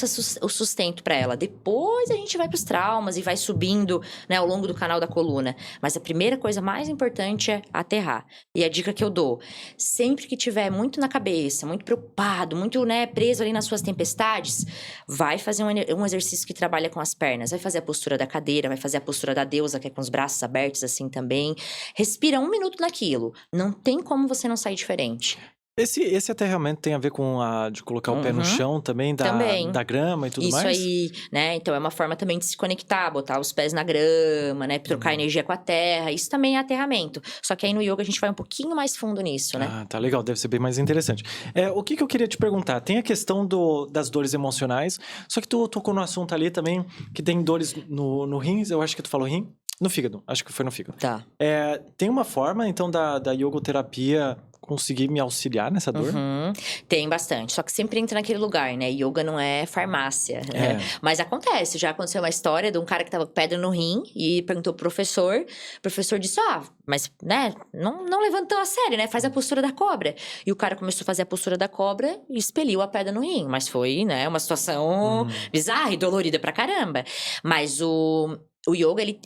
o sustento pra ela. Depois a gente vai pros traumas e vai subindo, né, ao longo do canal da coluna. Mas a primeira coisa mais importante é aterrar. E a dica que eu dou, sempre que tiver muito na cabeça, muito preocupado, muito, né, preso ali nas suas tempestades, vai fazer um exercício que trabalha com as pernas. Vai fazer a postura da cadeira, vai fazer a postura da deusa, que é com os braços abertos assim também. Respira um minuto naquilo. Não tem como você não sair diferente. Esse aterramento tem a ver com de colocar o pé no Uhum. chão também, Também. da grama e tudo Isso mais? aí, né? Então é uma forma também de se conectar, botar os pés na grama, né? Trocar energia com a terra. Isso também é aterramento. Só que aí no yoga a gente vai um pouquinho mais fundo nisso, né? Ah, tá legal, deve ser bem mais interessante. O que eu queria te perguntar? Tem a questão das dores emocionais, só que tu tocou no assunto ali também, que tem dores no rins, eu acho que tu falou rim? No fígado, acho que foi no fígado. Tá. Tem uma forma, então, da yogoterapia conseguir me auxiliar nessa dor? Uhum. Tem bastante. Só que sempre entra naquele lugar, né? Yoga não é farmácia, né? Mas acontece. Já aconteceu uma história de um cara que tava com pedra no rim e perguntou pro professor. O professor disse: mas, né? Não levantou a sério, né? Faz a postura da cobra. E o cara começou a fazer a postura da cobra e expeliu a pedra no rim. Mas foi, né? Uma situação bizarra e dolorida pra caramba. Mas o yoga, ele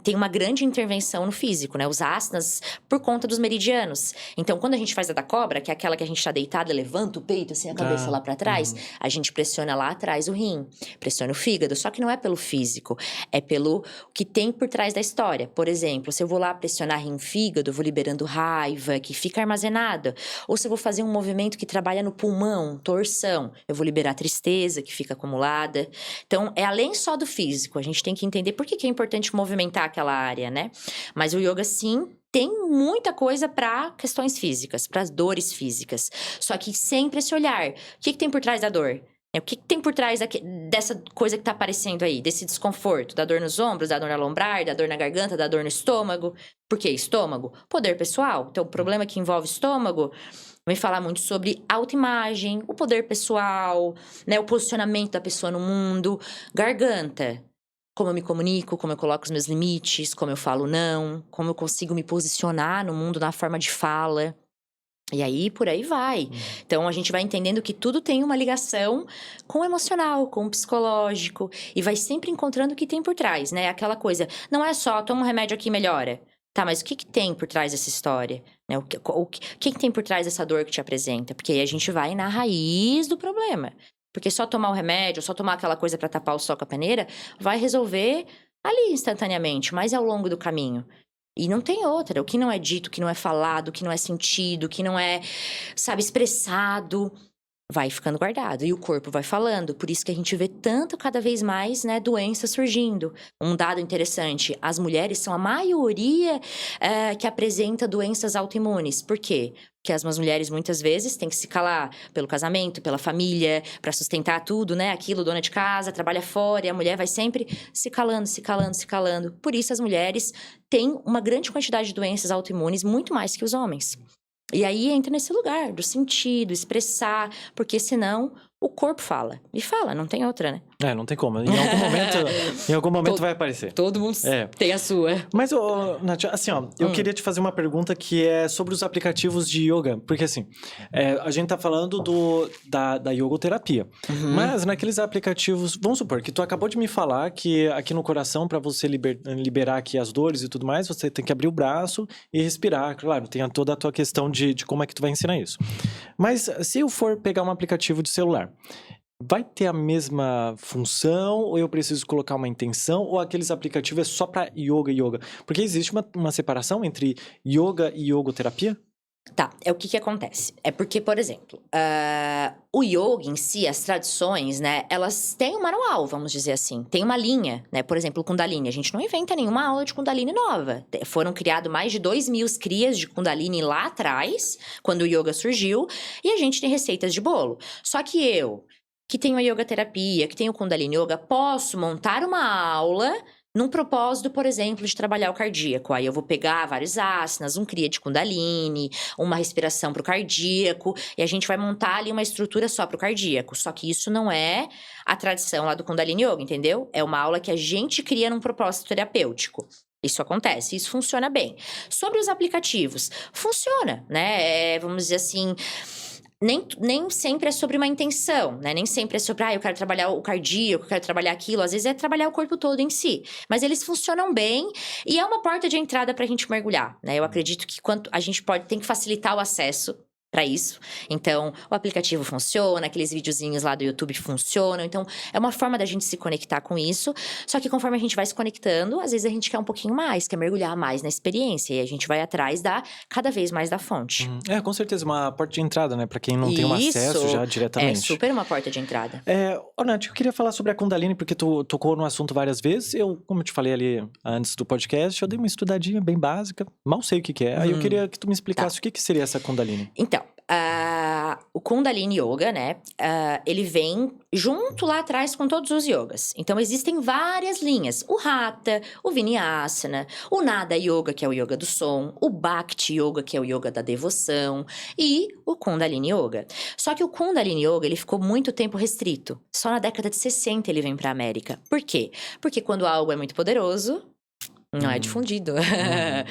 tem uma grande intervenção no físico, né? Os asanas, por conta dos meridianos. Então, quando a gente faz a da cobra, que é aquela que a gente tá deitada, levanta o peito, assim, a cabeça lá pra trás, a gente pressiona lá atrás o rim, pressiona o fígado. Só que não é pelo físico, é pelo que tem por trás da história. Por exemplo, se eu vou lá pressionar rim e fígado, eu vou liberando raiva, que fica armazenada. Ou se eu vou fazer um movimento que trabalha no pulmão, torção, eu vou liberar tristeza, que fica acumulada. Então, é além só do físico, a gente tem que entender por que é importante movimentar aquela área, né? Mas o yoga, sim, tem muita coisa para questões físicas, para as dores físicas. Só que sempre esse olhar. O que tem por trás da dor? O que tem por trás dessa coisa que tá aparecendo aí? Desse desconforto? Da dor nos ombros, da dor na lombar, da dor na garganta, da dor no estômago? Por que estômago? Poder pessoal. Então, o problema que envolve estômago vem falar muito sobre autoimagem, o poder pessoal, né? O posicionamento da pessoa no mundo. Garganta. Como eu me comunico, como eu coloco os meus limites, como eu falo não, como eu consigo me posicionar no mundo na forma de fala. E aí, por aí vai. Então, a gente vai entendendo que tudo tem uma ligação com o emocional, com o psicológico. E vai sempre encontrando o que tem por trás, né? Aquela coisa, não é só, toma um remédio aqui e melhora. Tá, mas o que tem por trás dessa história? Né? O que tem por trás dessa dor que te apresenta? Porque aí a gente vai na raiz do problema. Porque só tomar o remédio, só tomar aquela coisa pra tapar o sol com a peneira, vai resolver ali instantaneamente, mas é ao longo do caminho. E não tem outra. O que não é dito, o que não é falado, o que não é sentido, o que não é, sabe, expressado, vai ficando guardado. E o corpo vai falando. Por isso que a gente vê tanto, cada vez mais, né, doenças surgindo. Um dado interessante, as mulheres são a maioria que apresenta doenças autoimunes. Por quê? Porque as mulheres, muitas vezes, têm que se calar pelo casamento, pela família, para sustentar tudo, né? Aquilo, dona de casa, trabalha fora, e a mulher vai sempre se calando, se calando, se calando. Por isso, as mulheres têm uma grande quantidade de doenças autoimunes, muito mais que os homens. E aí entra nesse lugar do sentido, expressar, porque senão o corpo fala. E fala, não tem outra, né? Não tem como. Em algum momento vai aparecer. Todo mundo tem a sua. Mas, Nath, assim, eu queria te fazer uma pergunta que é sobre os aplicativos de yoga. Porque, assim, a gente tá falando da yogoterapia. Mas naqueles aplicativos... Vamos supor que tu acabou de me falar que aqui no coração, para você liberar aqui as dores e tudo mais, você tem que abrir o braço e respirar. Claro, tem toda a tua questão de como é que tu vai ensinar isso. Mas se eu for pegar um aplicativo de celular, vai ter a mesma função ou eu preciso colocar uma intenção ou aqueles aplicativos é só para yoga? Porque existe uma separação entre yoga e yogoterapia? Tá, o que acontece? É porque, por exemplo, o yoga em si, as tradições, né, elas têm um manual, vamos dizer assim. Tem uma linha, né? Por exemplo, o Kundalini. A gente não inventa nenhuma aula de Kundalini nova. Foram criados mais de 2.000 crias de Kundalini lá atrás, quando o yoga surgiu, e a gente tem receitas de bolo. Só que eu, que tenho a yoga terapia, que tenho o Kundalini Yoga, posso montar uma aula num propósito, por exemplo, de trabalhar o cardíaco. Aí eu vou pegar vários asanas, um kriya de Kundalini, uma respiração pro cardíaco, e a gente vai montar ali uma estrutura só pro cardíaco. Só que isso não é a tradição lá do Kundalini Yoga, entendeu? É uma aula que a gente cria num propósito terapêutico. Isso acontece, isso funciona bem. Sobre os aplicativos, funciona, né? Vamos dizer assim... Nem sempre é sobre uma intenção, né? Nem sempre é sobre, eu quero trabalhar o cardíaco, eu quero trabalhar aquilo. Às vezes é trabalhar o corpo todo em si. Mas eles funcionam bem e é uma porta de entrada pra gente mergulhar, né? Eu acredito que a gente tem que facilitar o acesso. para isso. Então, o aplicativo funciona, aqueles videozinhos lá do YouTube funcionam. Então, é uma forma da gente se conectar com isso. Só que conforme a gente vai se conectando, às vezes a gente quer um pouquinho mais, quer mergulhar mais na experiência. E a gente vai atrás cada vez mais da fonte. Com certeza, uma porta de entrada, né? Pra quem não tem um acesso já diretamente. É super uma porta de entrada. Nath, eu queria falar sobre a Kundalini, porque tu tocou no assunto várias vezes. Como eu te falei ali antes do podcast, eu dei uma estudadinha bem básica. Mal sei o que é. Aí eu queria que tu me explicasse o que seria essa Kundalini. Então, o Kundalini Yoga, né? Ele vem junto lá atrás com todos os yogas. Então, existem várias linhas. O Hatha, o Vinyasana, o Nada Yoga, que é o yoga do som, o Bhakti Yoga, que é o yoga da devoção, e o Kundalini Yoga. Só que o Kundalini Yoga, ele ficou muito tempo restrito. Só na década de 60 ele vem para a América. Por quê? Porque quando algo é muito poderoso, não é difundido,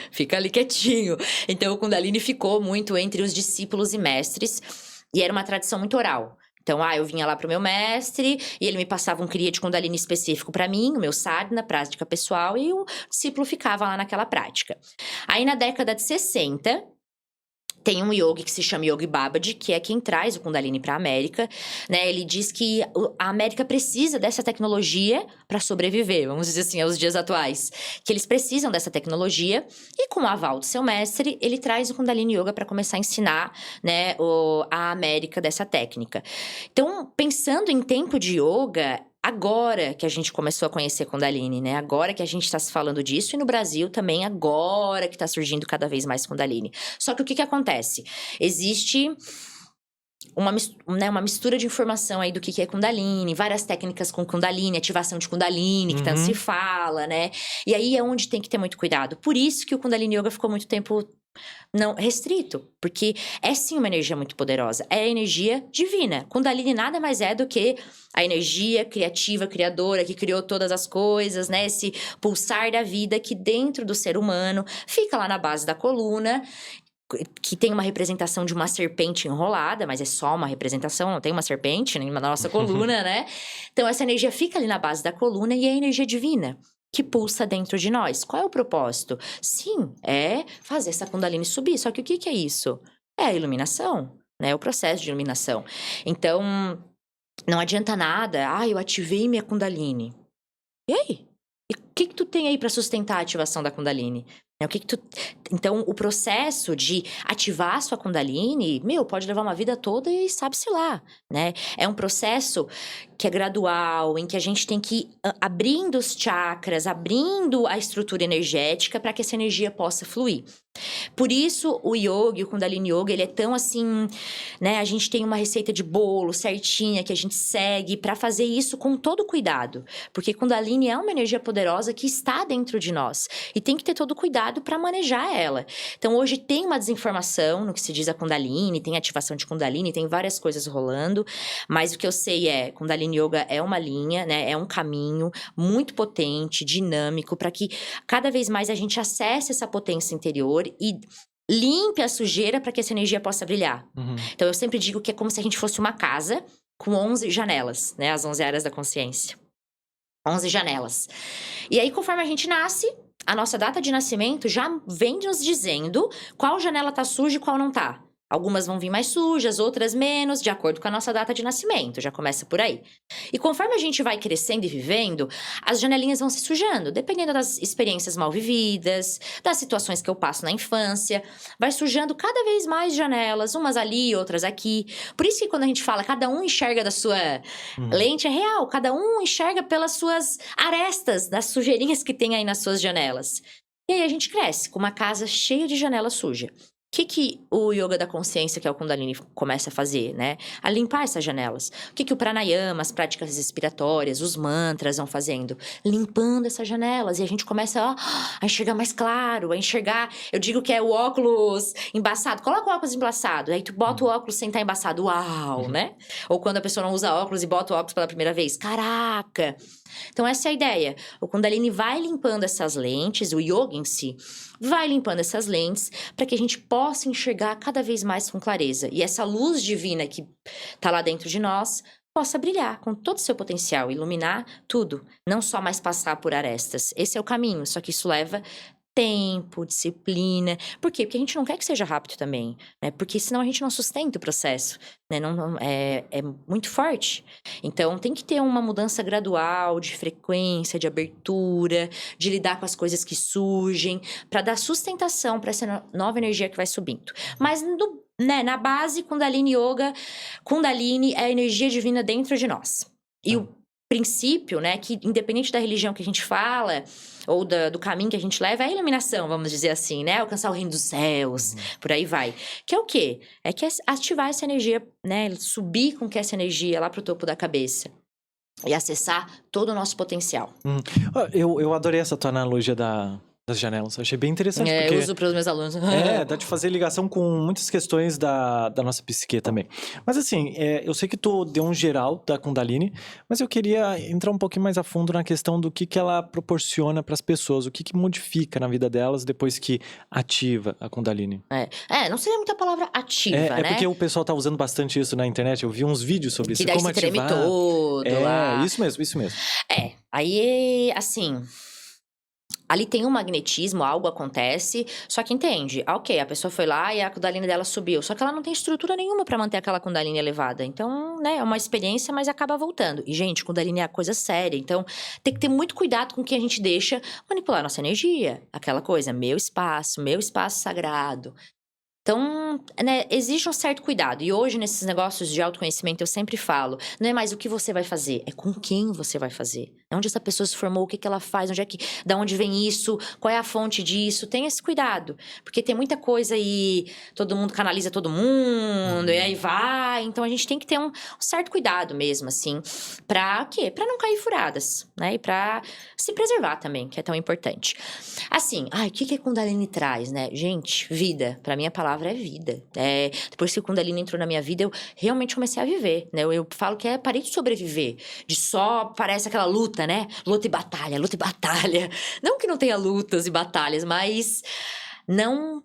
fica ali quietinho. Então, o Kundalini ficou muito entre os discípulos e mestres, e era uma tradição muito oral. Então, eu vinha lá pro meu mestre, e ele me passava um kriya de Kundalini específico para mim, o meu sadhana, prática pessoal, e o discípulo ficava lá naquela prática. Aí, na década de 60... tem um yogi que se chama Yogi Babaji, que é quem traz o Kundalini para a América, né? Ele diz que a América precisa dessa tecnologia para sobreviver, vamos dizer assim, aos dias atuais. Que eles precisam dessa tecnologia e com o aval do seu mestre, ele traz o Kundalini Yoga para começar a ensinar, né, a América dessa técnica. Então, pensando em tempo de yoga, agora que a gente começou a conhecer Kundalini, né? Agora que a gente está se falando disso, e no Brasil também agora que está surgindo cada vez mais Kundalini. Só que o que acontece? Existe uma mistura de informação aí do que é Kundalini, várias técnicas com Kundalini, ativação de Kundalini, que tanto se fala, né? E aí é onde tem que ter muito cuidado. Por isso que o Kundalini Yoga ficou muito tempo não restrito, porque é sim uma energia muito poderosa, é a energia divina. Kundalini nada mais é do que a energia criativa, criadora, que criou todas as coisas, né? Esse pulsar da vida que dentro do ser humano fica lá na base da coluna, que tem uma representação de uma serpente enrolada, mas é só uma representação, não tem uma serpente na nossa coluna, né? Então essa energia fica ali na base da coluna e é a energia divina que pulsa dentro de nós. Qual é o propósito? Sim, é fazer essa Kundalini subir. Só que o que é isso? É a iluminação, né? O processo de iluminação. Então, não adianta nada. Eu ativei minha Kundalini. E aí? E o que tu tem aí para sustentar a ativação da Kundalini? Então, o processo de ativar a sua Kundalini, pode levar uma vida toda e sabe-se lá, né? É um processo que é gradual, em que a gente tem que ir abrindo os chakras, abrindo a estrutura energética para que essa energia possa fluir. Por isso, o yoga, o Kundalini Yoga, ele é tão assim, né? A gente tem uma receita de bolo certinha que a gente segue para fazer isso com todo cuidado. Porque Kundalini é uma energia poderosa que está dentro de nós. E tem que ter todo cuidado para manejar ela. Então, hoje tem uma desinformação no que se diz a Kundalini, tem ativação de Kundalini, tem várias coisas rolando. Mas o que eu sei é, Kundalini Yoga é uma linha, né? É um caminho muito potente, dinâmico, para que cada vez mais a gente acesse essa potência interior e limpe a sujeira para que essa energia possa brilhar. Então, eu sempre digo que é como se a gente fosse uma casa com 11 janelas, né? As 11 áreas da consciência. 11 janelas. E aí, conforme a gente nasce, a nossa data de nascimento já vem nos dizendo qual janela tá suja e qual não tá. Algumas vão vir mais sujas, outras menos, de acordo com a nossa data de nascimento. Já começa por aí. E conforme a gente vai crescendo e vivendo, as janelinhas vão se sujando, dependendo das experiências mal vividas, das situações que eu passo na infância. Vai sujando cada vez mais janelas, umas ali, outras aqui. Por isso que quando a gente fala, cada um enxerga da sua lente, é real. Cada um enxerga pelas suas arestas, das sujeirinhas que tem aí nas suas janelas. E aí a gente cresce com uma casa cheia de janela suja. O que o yoga da consciência, que é o Kundalini, começa a fazer, né? A limpar essas janelas. O que o pranayama, as práticas respiratórias, os mantras vão fazendo? Limpando essas janelas. E a gente começa a enxergar mais claro, a enxergar... Eu digo que é o óculos embaçado. Coloca o óculos embaçado. Aí tu bota o óculos sem estar embaçado. Uau, né? Ou quando a pessoa não usa óculos e bota o óculos pela primeira vez. Caraca! Então essa é a ideia. O Kundalini vai limpando essas lentes, o yoga em si vai limpando essas lentes para que a gente possa enxergar cada vez mais com clareza. E essa luz divina que tá lá dentro de nós possa brilhar com todo o seu potencial, iluminar tudo. Não só mais passar por arestas. Esse é o caminho, só que isso leva tempo, disciplina. Por quê? Porque a gente não quer que seja rápido também, né? Porque senão a gente não sustenta o processo, né? É muito forte. Então, tem que ter uma mudança gradual de frequência, de abertura, de lidar com as coisas que surgem, para dar sustentação para essa nova energia que vai subindo. Mas, né, na base, Kundalini Yoga, Kundalini é a energia divina dentro de nós. E o princípio, né, que independente da religião que a gente fala, ou do caminho que a gente leva, é a iluminação, vamos dizer assim, né? Alcançar o reino dos céus, por aí vai. Que é o quê? É que é ativar essa energia, né? Subir com que essa energia lá pro topo da cabeça. E acessar todo o nosso potencial. Eu adorei essa tua analogia das janelas. Achei bem interessante. Porque eu uso para os meus alunos. dá de fazer ligação com muitas questões da nossa psique também. Mas assim, eu sei que tu deu um geral da Kundalini, mas eu queria entrar um pouquinho mais a fundo na questão do que ela proporciona para as pessoas, o que modifica na vida delas depois que ativa a Kundalini. Não seria muita palavra ativa, né? É porque o pessoal tá usando bastante isso na internet, eu vi uns vídeos sobre isso. Que daí Como se treme ativar. todo lá. Isso mesmo. Aí, assim... Ali tem um magnetismo, algo acontece, só que entende, ok, a pessoa foi lá e a Kundalini dela subiu, só que ela não tem estrutura nenhuma pra manter aquela Kundalini elevada, então, né, é uma experiência, mas acaba voltando. E, gente, Kundalini é coisa séria, então tem que ter muito cuidado com o que a gente deixa manipular a nossa energia, aquela coisa, meu espaço sagrado. Então, né, exige um certo cuidado. E hoje, nesses negócios de autoconhecimento, eu sempre falo, não é mais o que você vai fazer, é com quem você vai fazer. Onde essa pessoa se formou, o que ela faz, da onde vem isso, qual é a fonte disso. Tenha esse cuidado. Porque tem muita coisa aí, todo mundo canaliza todo mundo, e aí vai. Então, a gente tem que ter um certo cuidado mesmo, assim. Pra quê? Pra não cair furadas, né? E pra se preservar também, que é tão importante. Assim, o que a Kundalini traz, né? Gente, vida. Pra mim, a palavra é vida. Depois que o Kundalini entrou na minha vida, eu realmente comecei a viver, né? Eu falo que parei de sobreviver. De só, parece aquela luta, né? Luta e batalha, luta e batalha. Não que não tenha lutas e batalhas, mas não,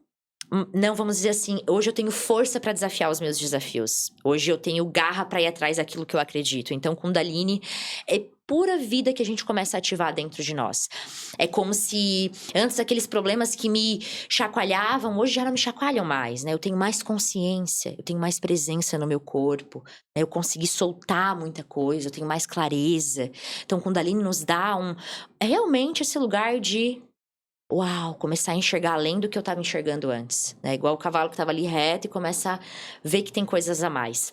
vamos dizer assim, hoje eu tenho força pra desafiar os meus desafios. Hoje eu tenho garra pra ir atrás daquilo que eu acredito. Então, Kundalini é pura vida que a gente começa a ativar dentro de nós. É como se antes aqueles problemas que me chacoalhavam, hoje já não me chacoalham mais, né? Eu tenho mais consciência, eu tenho mais presença no meu corpo, né? Eu consegui soltar muita coisa, eu tenho mais clareza. Então, Kundalini nos dá realmente esse lugar de começar a enxergar além do que eu estava enxergando antes, né? Igual o cavalo que estava ali reto e começa a ver que tem coisas a mais.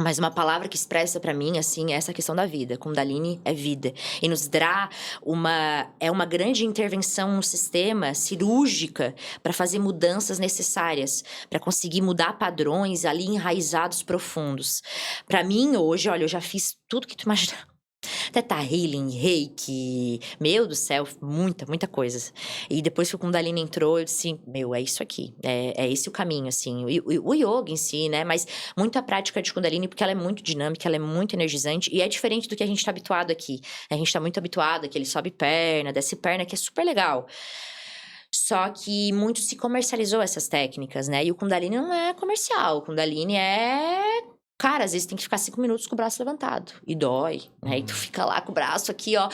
Mas uma palavra que expressa pra mim, assim, é essa questão da vida. Kundalini é vida. E nos dá uma grande intervenção no sistema cirúrgica para fazer mudanças necessárias, para conseguir mudar padrões ali enraizados profundos. Pra mim, hoje, olha, eu já fiz tudo que tu imaginar. Teta Healing, Reiki, meu do céu, muita coisa. E depois que o Kundalini entrou, eu disse, é isso aqui, é esse o caminho, assim. O yoga em si, né, mas muito a prática de Kundalini, porque ela é muito dinâmica, ela é muito energizante, e é diferente do que a gente tá habituado aqui. A gente tá muito habituado, que ele sobe perna, desce perna, que é super legal. Só que muito se comercializou essas técnicas, né, e o Kundalini não é comercial, o Kundalini Cara, às vezes tem que ficar 5 minutos com o braço levantado. E dói, né? E tu fica lá com o braço aqui, ó.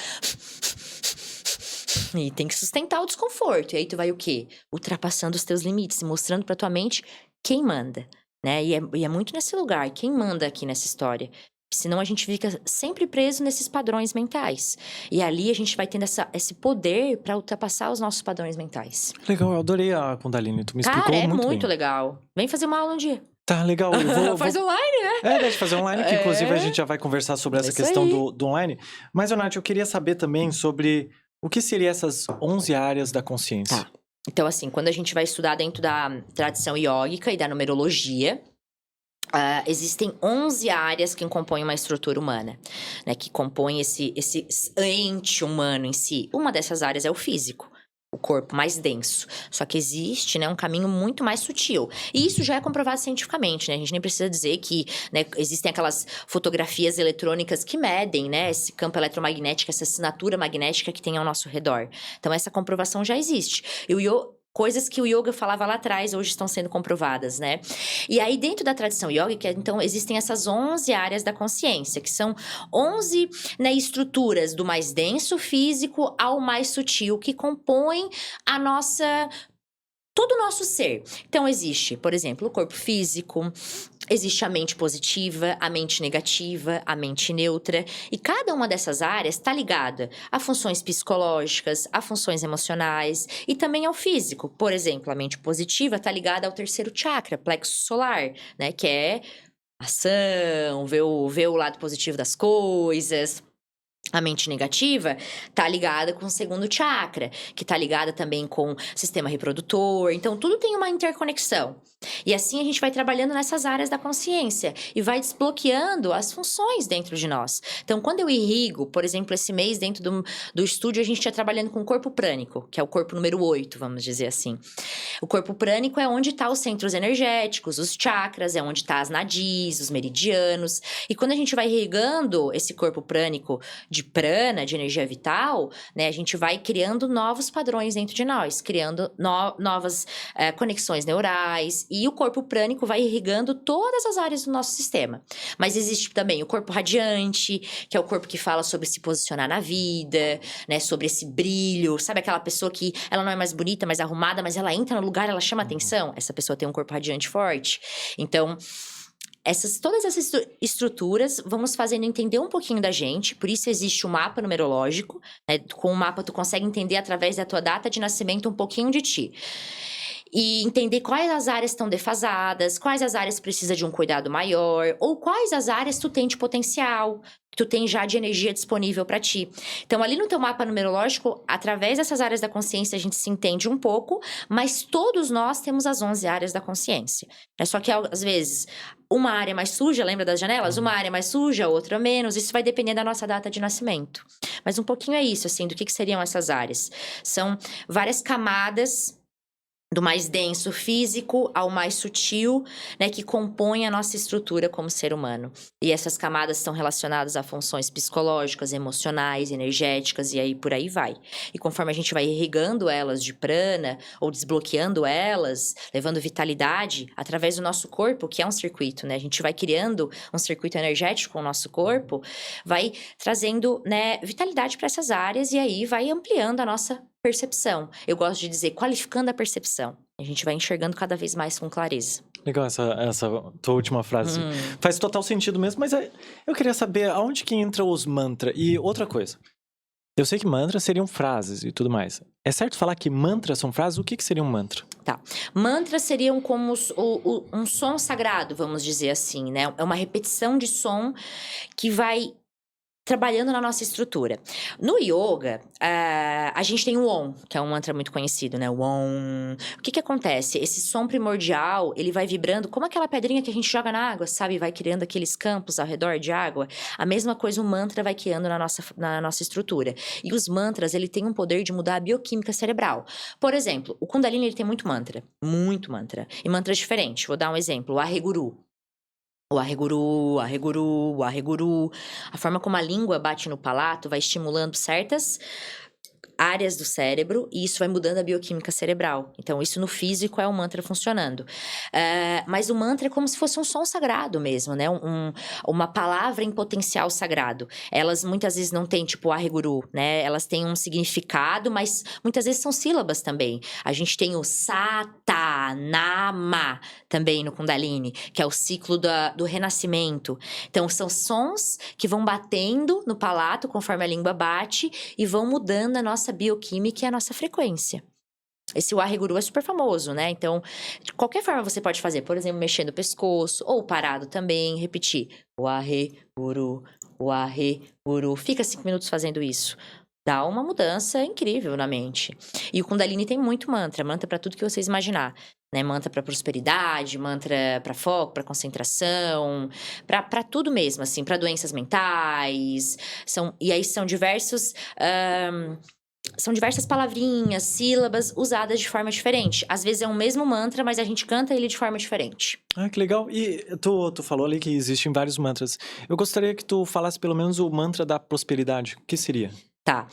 E tem que sustentar o desconforto. E aí tu vai o quê? Ultrapassando os teus limites, mostrando pra tua mente quem manda, né? E é muito nesse lugar, quem manda aqui nessa história. Senão a gente fica sempre preso nesses padrões mentais. E ali a gente vai tendo esse poder pra ultrapassar os nossos padrões mentais. Legal, eu adorei a Kundalini. Tu me explicou muito bem. Cara, é muito legal. Vem fazer uma aula um dia. Tá, legal. Faz online, né? Deixa eu fazer online, que inclusive a gente já vai conversar sobre essa questão do online. Mas, Nath, eu queria saber também sobre o que seriam essas 11 áreas da consciência. Tá. Então, assim, quando a gente vai estudar dentro da tradição iógica e da numerologia, existem 11 áreas que compõem uma estrutura humana, né? Que compõem esse ente humano em si. Uma dessas áreas é o físico. O corpo mais denso. Só que existe, né, um caminho muito mais sutil. E isso já é comprovado cientificamente, né? A gente nem precisa dizer que, né, existem aquelas fotografias eletrônicas que medem, né, esse campo eletromagnético, essa assinatura magnética que tem ao nosso redor. Então, essa comprovação já existe. E coisas que o yoga falava lá atrás, hoje estão sendo comprovadas, né? E aí, dentro da tradição yógica, então, existem essas 11 áreas da consciência, que são 11, né, estruturas do mais denso físico ao mais sutil, que compõem a nossa... todo o nosso ser. Então, existe, por exemplo, o corpo físico, existe a mente positiva, a mente negativa, a mente neutra. E cada uma dessas áreas está ligada a funções psicológicas, a funções emocionais e também ao físico. Por exemplo, a mente positiva está ligada ao terceiro chakra, plexo solar, né? Que é ação, ver o lado positivo das coisas. A mente negativa tá ligada com o segundo chakra, que tá ligada também com o sistema reprodutor. Então, tudo tem uma interconexão. E assim a gente vai trabalhando nessas áreas da consciência e vai desbloqueando as funções dentro de nós. Então, quando eu irrigo, por exemplo, esse mês dentro do estúdio, a gente está trabalhando com o corpo prânico, que é o corpo número 8, vamos dizer assim. O corpo prânico é onde tá os centros energéticos, os chakras, é onde tá as nadis, os meridianos. E quando a gente vai irrigando esse corpo prânico de prana, de energia vital, né, a gente vai criando novos padrões dentro de nós, criando novas conexões neurais, e o corpo prânico vai irrigando todas as áreas do nosso sistema. Mas existe também o corpo radiante, que é o corpo que fala sobre se posicionar na vida, né, sobre esse brilho, sabe aquela pessoa que ela não é mais bonita, mais arrumada, mas ela entra no lugar, ela chama atenção? Essa pessoa tem um corpo radiante forte. Então, todas essas estruturas vão nos fazendo entender um pouquinho da gente, por isso existe o mapa numerológico, né? Com o mapa tu consegue entender através da tua data de nascimento um pouquinho de ti. E entender quais as áreas estão defasadas, quais as áreas precisam de um cuidado maior, ou quais as áreas tu tem de potencial, que tu tem já de energia disponível para ti. Então, ali no teu mapa numerológico, através dessas áreas da consciência, a gente se entende um pouco, mas todos nós temos as 11 áreas da consciência. É só que, às vezes, uma área mais suja, lembra das janelas? Uma área mais suja, outra menos. Isso vai depender da nossa data de nascimento. Mas um pouquinho é isso, assim, do que seriam essas áreas. São várias camadas do mais denso físico ao mais sutil, né, que compõe a nossa estrutura como ser humano. E essas camadas estão relacionadas a funções psicológicas, emocionais, energéticas, e aí por aí vai. E conforme a gente vai irrigando elas de prana, ou desbloqueando elas, levando vitalidade, através do nosso corpo, que é um circuito, né, a gente vai criando um circuito energético com o nosso corpo, vai trazendo, né, vitalidade para essas áreas, e aí vai ampliando a nossa percepção. Eu gosto de dizer, qualificando a percepção. A gente vai enxergando cada vez mais com clareza. Legal essa tua última frase. Faz total sentido mesmo, mas eu queria saber aonde que entra os mantras. E outra coisa, eu sei que mantras seriam frases e tudo mais. É certo falar que mantras são frases? O que seria um mantra? Tá. Mantras seriam como um som sagrado, vamos dizer assim, né? É uma repetição de som que vai trabalhando na nossa estrutura. No yoga, a gente tem o Om, que é um mantra muito conhecido, né? O Om. O que acontece? Esse som primordial, ele vai vibrando como aquela pedrinha que a gente joga na água, sabe? Vai criando aqueles campos ao redor de água. A mesma coisa o mantra vai criando na nossa estrutura. E os mantras, ele tem um poder de mudar a bioquímica cerebral. Por exemplo, o Kundalini, ele tem muito mantra. Muito mantra. E mantras diferentes. Vou dar um exemplo. O Arreguru. O arreguru, arreguru, arreguru. A forma como a língua bate no palato vai estimulando certas áreas do cérebro e isso vai mudando a bioquímica cerebral. Então, isso no físico é o mantra funcionando. Mas o mantra é como se fosse um som sagrado mesmo, né? Uma palavra em potencial sagrado. Elas muitas vezes não têm, tipo, arreguru, né? Elas têm um significado, mas muitas vezes são sílabas também. A gente tem o Satanama também no Kundalini, que é o ciclo do renascimento. Então, são sons que vão batendo no palato conforme a língua bate e vão mudando a nossa bioquímica e a nossa frequência. Esse Waheguru é super famoso, né? Então, de qualquer forma você pode fazer. Por exemplo, mexendo o pescoço ou parado também, repetir. Waheguru, Waheguru. Fica 5 minutos fazendo isso. Dá uma mudança incrível na mente. E o Kundalini tem muito mantra. Mantra para tudo que vocês imaginar. Né? Mantra para prosperidade, mantra para foco, para concentração, para tudo mesmo, assim. Para doenças mentais. E aí são diversos... São diversas palavrinhas, sílabas usadas de forma diferente. Às vezes é um mesmo mantra, mas a gente canta ele de forma diferente. Ah, que legal. E tu falou ali que existem vários mantras. Eu gostaria que tu falasse pelo menos o mantra da prosperidade. O que seria? Tá.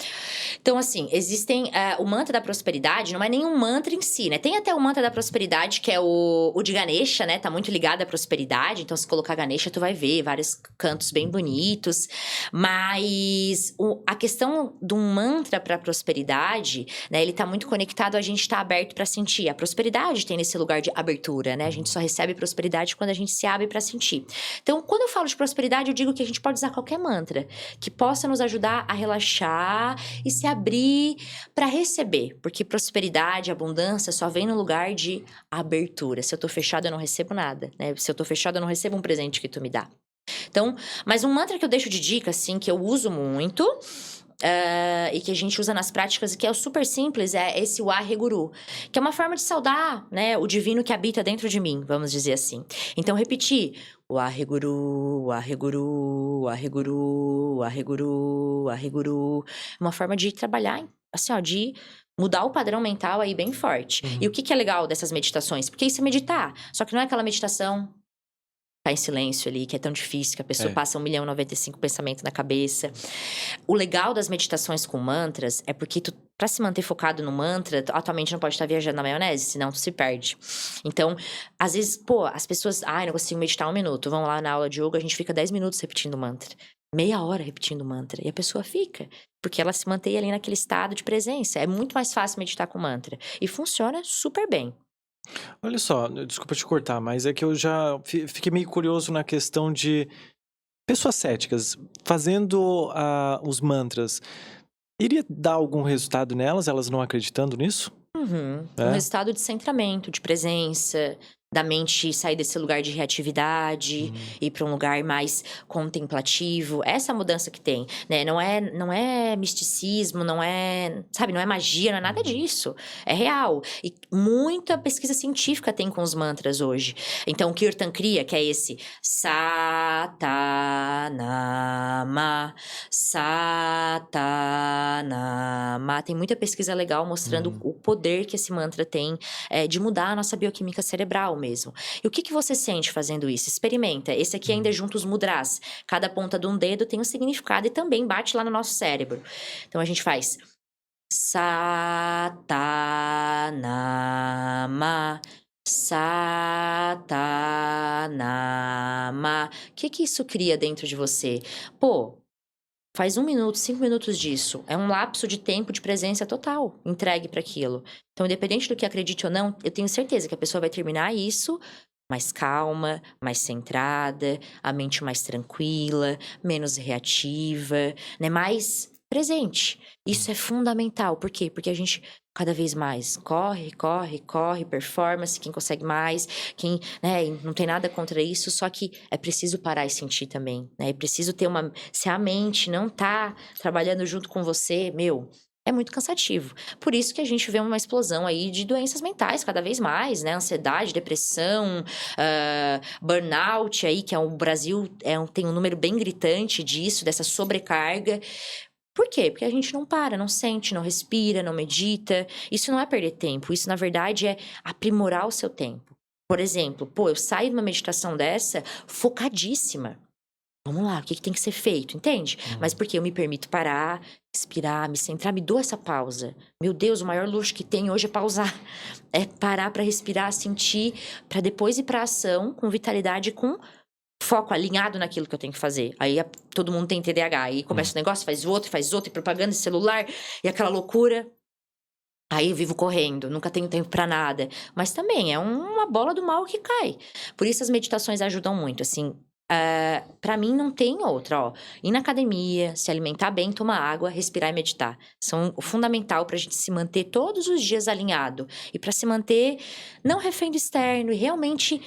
Então, assim, existem... o mantra da prosperidade não é nenhum mantra em si, né? Tem até o mantra da prosperidade, que é o de Ganesha, né? Tá muito ligado à prosperidade. Então, se colocar Ganesha, tu vai ver vários cantos bem bonitos. Mas a questão do mantra pra prosperidade, né? Ele tá muito conectado a gente tá aberto pra sentir. A prosperidade tem nesse lugar de abertura, né? A gente só recebe prosperidade quando a gente se abre pra sentir. Então, quando eu falo de prosperidade, eu digo que a gente pode usar qualquer mantra que possa nos ajudar a relaxar e se abrir para receber, porque prosperidade, abundância só vem no lugar de abertura. Se eu tô fechado, eu não recebo nada, né? Se eu tô fechado, eu não recebo um presente que tu me dá. Então, mas um mantra que eu deixo de dica, assim, que eu uso muito, e que a gente usa nas práticas, e que é o super simples, é esse Waheguru, que é uma forma de saudar, né, o divino que habita dentro de mim, vamos dizer assim. Então, repetir: Waheguru, Waheguru, Waheguru, Waheguru, Waheguru. Uma forma de trabalhar, assim, ó, de mudar o padrão mental aí bem forte. E o que é legal dessas meditações? Porque isso é meditar, só que não é aquela meditação tá em silêncio ali, que é tão difícil, que a pessoa passa 1.095 pensamentos na cabeça. O legal das meditações com mantras é porque tu, pra se manter focado no mantra, a tua mente não pode estar viajando na maionese, senão tu se perde. Então, às vezes, pô, as pessoas... não consigo meditar 1 minuto. Vamos lá na aula de yoga, a gente fica 10 minutos repetindo o mantra. Meia hora repetindo o mantra. E a pessoa fica, porque ela se mantém ali naquele estado de presença. É muito mais fácil meditar com mantra. E funciona super bem. Olha só, desculpa te cortar, mas é que eu já fiquei meio curioso na questão de pessoas céticas fazendo os mantras. Iria dar algum resultado nelas, elas não acreditando nisso? Um resultado de centramento, de presença, da mente sair desse lugar de reatividade, ir para um lugar mais contemplativo. Essa mudança que tem, né? Não é misticismo, não é, sabe, não é magia, não é nada disso. É real. E muita pesquisa científica tem com os mantras hoje. Então, o Kirtan Kriya, que é esse Satanama, Satanama. Tem muita pesquisa legal mostrando o poder que esse mantra tem de mudar a nossa bioquímica cerebral mesmo. E o que você sente fazendo isso? Experimenta. Esse aqui ainda junta os mudras. Cada ponta de um dedo tem um significado e também bate lá no nosso cérebro. Então a gente faz Satanama, Satanama. O que isso cria dentro de você? Pô, faz 1 minuto, 5 minutos disso. É um lapso de tempo de presença total, entregue para aquilo. Então, independente do que acredite ou não, eu tenho certeza que a pessoa vai terminar isso mais calma, mais centrada, a mente mais tranquila, menos reativa, né? Mais presente. Isso é fundamental. Por quê? Porque a gente cada vez mais corre, performance, quem consegue mais, quem, né, não tem nada contra isso, só que é preciso parar e sentir também, né? É preciso ter se a mente não tá trabalhando junto com você, é muito cansativo. Por isso que a gente vê uma explosão aí de doenças mentais cada vez mais, né? Ansiedade, depressão, burnout aí, que o Brasil tem um número bem gritante disso, dessa sobrecarga. Por quê? Porque a gente não para, não sente, não respira, não medita. Isso não é perder tempo, isso na verdade é aprimorar o seu tempo. Por exemplo, eu saio de uma meditação dessa focadíssima. Vamos lá, o que tem que ser feito, entende? Mas porque eu me permito parar, respirar, me centrar, me dou essa pausa. Meu Deus, o maior luxo que tem hoje é pausar. É parar para respirar, sentir, para depois ir pra ação com vitalidade, com foco alinhado naquilo que eu tenho que fazer. Aí todo mundo tem TDAH. Aí começa o negócio, faz outro, e propaganda de celular, e aquela loucura. Aí eu vivo correndo, nunca tenho tempo pra nada. Mas também é uma bola do mal que cai. Por isso as meditações ajudam muito, assim. Pra mim não tem outra, ir na academia, se alimentar bem, tomar água, respirar e meditar. São o fundamental pra gente se manter todos os dias alinhado. E pra se manter não refém do externo e realmente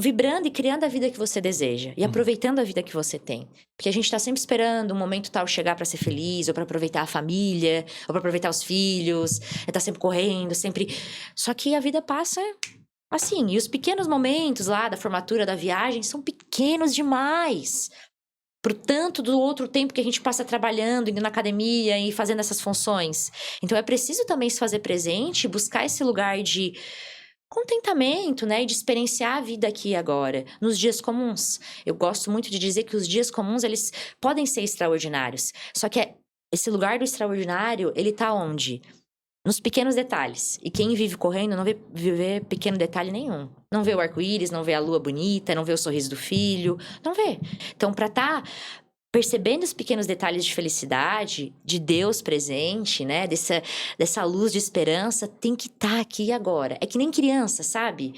vibrando e criando a vida que você deseja. E aproveitando a vida que você tem. Porque a gente tá sempre esperando um momento tal chegar pra ser feliz, ou pra aproveitar a família, ou pra aproveitar os filhos. Tá sempre correndo, sempre... Só que a vida passa assim, e os pequenos momentos lá da formatura, da viagem, são pequenos demais. Pro tanto do outro tempo que a gente passa trabalhando, indo na academia e fazendo essas funções. Então é preciso também se fazer presente, buscar esse lugar de contentamento, né? E de experienciar a vida aqui e agora, nos dias comuns. Eu gosto muito de dizer que os dias comuns, eles podem ser extraordinários. Só que esse lugar do extraordinário, ele tá onde? Nos pequenos detalhes. E quem vive correndo não vê pequeno detalhe nenhum. Não vê o arco-íris, não vê a lua bonita, não vê o sorriso do filho. Não vê. Então, pra tá percebendo os pequenos detalhes de felicidade, de Deus presente, né? Dessa luz de esperança, tem que estar aqui agora. É que nem criança, sabe?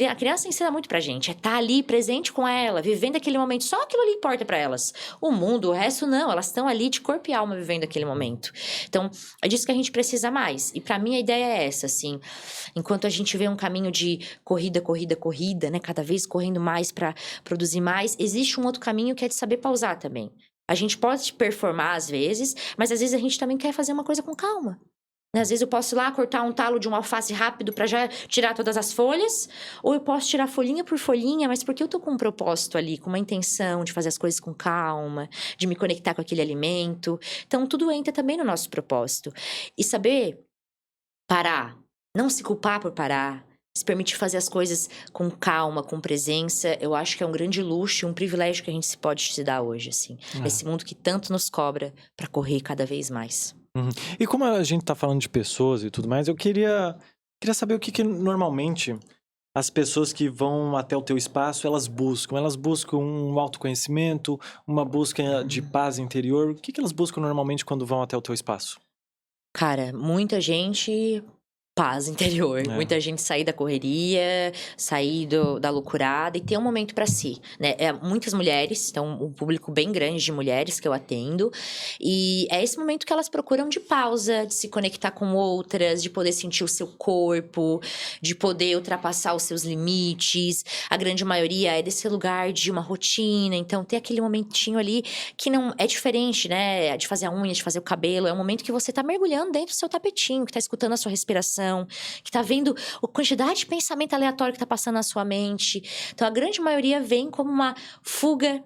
A criança ensina muito pra gente. É estar ali presente com ela, vivendo aquele momento. Só aquilo ali importa pra elas. O mundo, o resto não. Elas estão ali de corpo e alma vivendo aquele momento. Então, é disso que a gente precisa mais. E pra mim a ideia é essa, assim. Enquanto a gente vê um caminho de corrida, né? Cada vez correndo mais pra produzir mais, existe um outro caminho que é de saber pausar também. A gente pode performar às vezes, mas às vezes a gente também quer fazer uma coisa com calma. Né? Às vezes eu posso ir lá cortar um talo de uma alface rápido para já tirar todas as folhas, ou eu posso tirar folhinha por folhinha, mas porque eu tô com um propósito ali, com uma intenção de fazer as coisas com calma, de me conectar com aquele alimento. Então tudo entra também no nosso propósito. E saber parar, não se culpar por parar, se permitir fazer as coisas com calma, com presença, eu acho que é um grande luxo e um privilégio que a gente se pode se dar hoje, assim. Nesse mundo que tanto nos cobra pra correr cada vez mais. E como a gente tá falando de pessoas e tudo mais, eu queria saber o que normalmente as pessoas que vão até o teu espaço, elas buscam. Elas buscam um autoconhecimento, uma busca de paz interior. O que elas buscam normalmente quando vão até o teu espaço? Cara, muita gente... paz interior, muita gente sair da correria, sair da loucurada e ter um momento pra si, né? Muitas mulheres, então um público bem grande de mulheres que eu atendo, e é esse momento que elas procuram de pausa, de se conectar com outras, de poder sentir o seu corpo, de poder ultrapassar os seus limites. A grande maioria é desse lugar de uma rotina, então ter aquele momentinho ali que não é diferente, né? De fazer a unha, de fazer o cabelo, é um momento que você tá mergulhando dentro do seu tapetinho, que tá escutando a sua respiração, que tá vendo a quantidade de pensamento aleatório que tá passando na sua mente. Então, a grande maioria vem como uma fuga,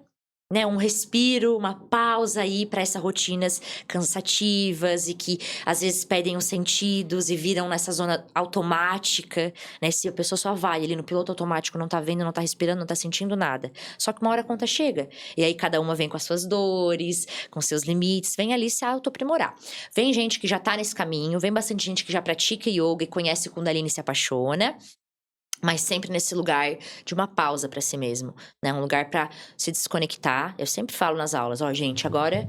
né? Um respiro, uma pausa aí para essas rotinas cansativas e que às vezes perdem os sentidos e viram nessa zona automática, né? Se a pessoa só vai ali no piloto automático, não tá vendo, não tá respirando, não tá sentindo nada. Só que uma hora a conta chega. E aí cada uma vem com as suas dores, com seus limites, vem ali se autoaprimorar. Vem gente que já tá nesse caminho, vem bastante gente que já pratica yoga e conhece o Kundalini e se apaixona. Mas sempre nesse lugar de uma pausa pra si mesmo, né? Um lugar pra se desconectar. Eu sempre falo nas aulas, gente, agora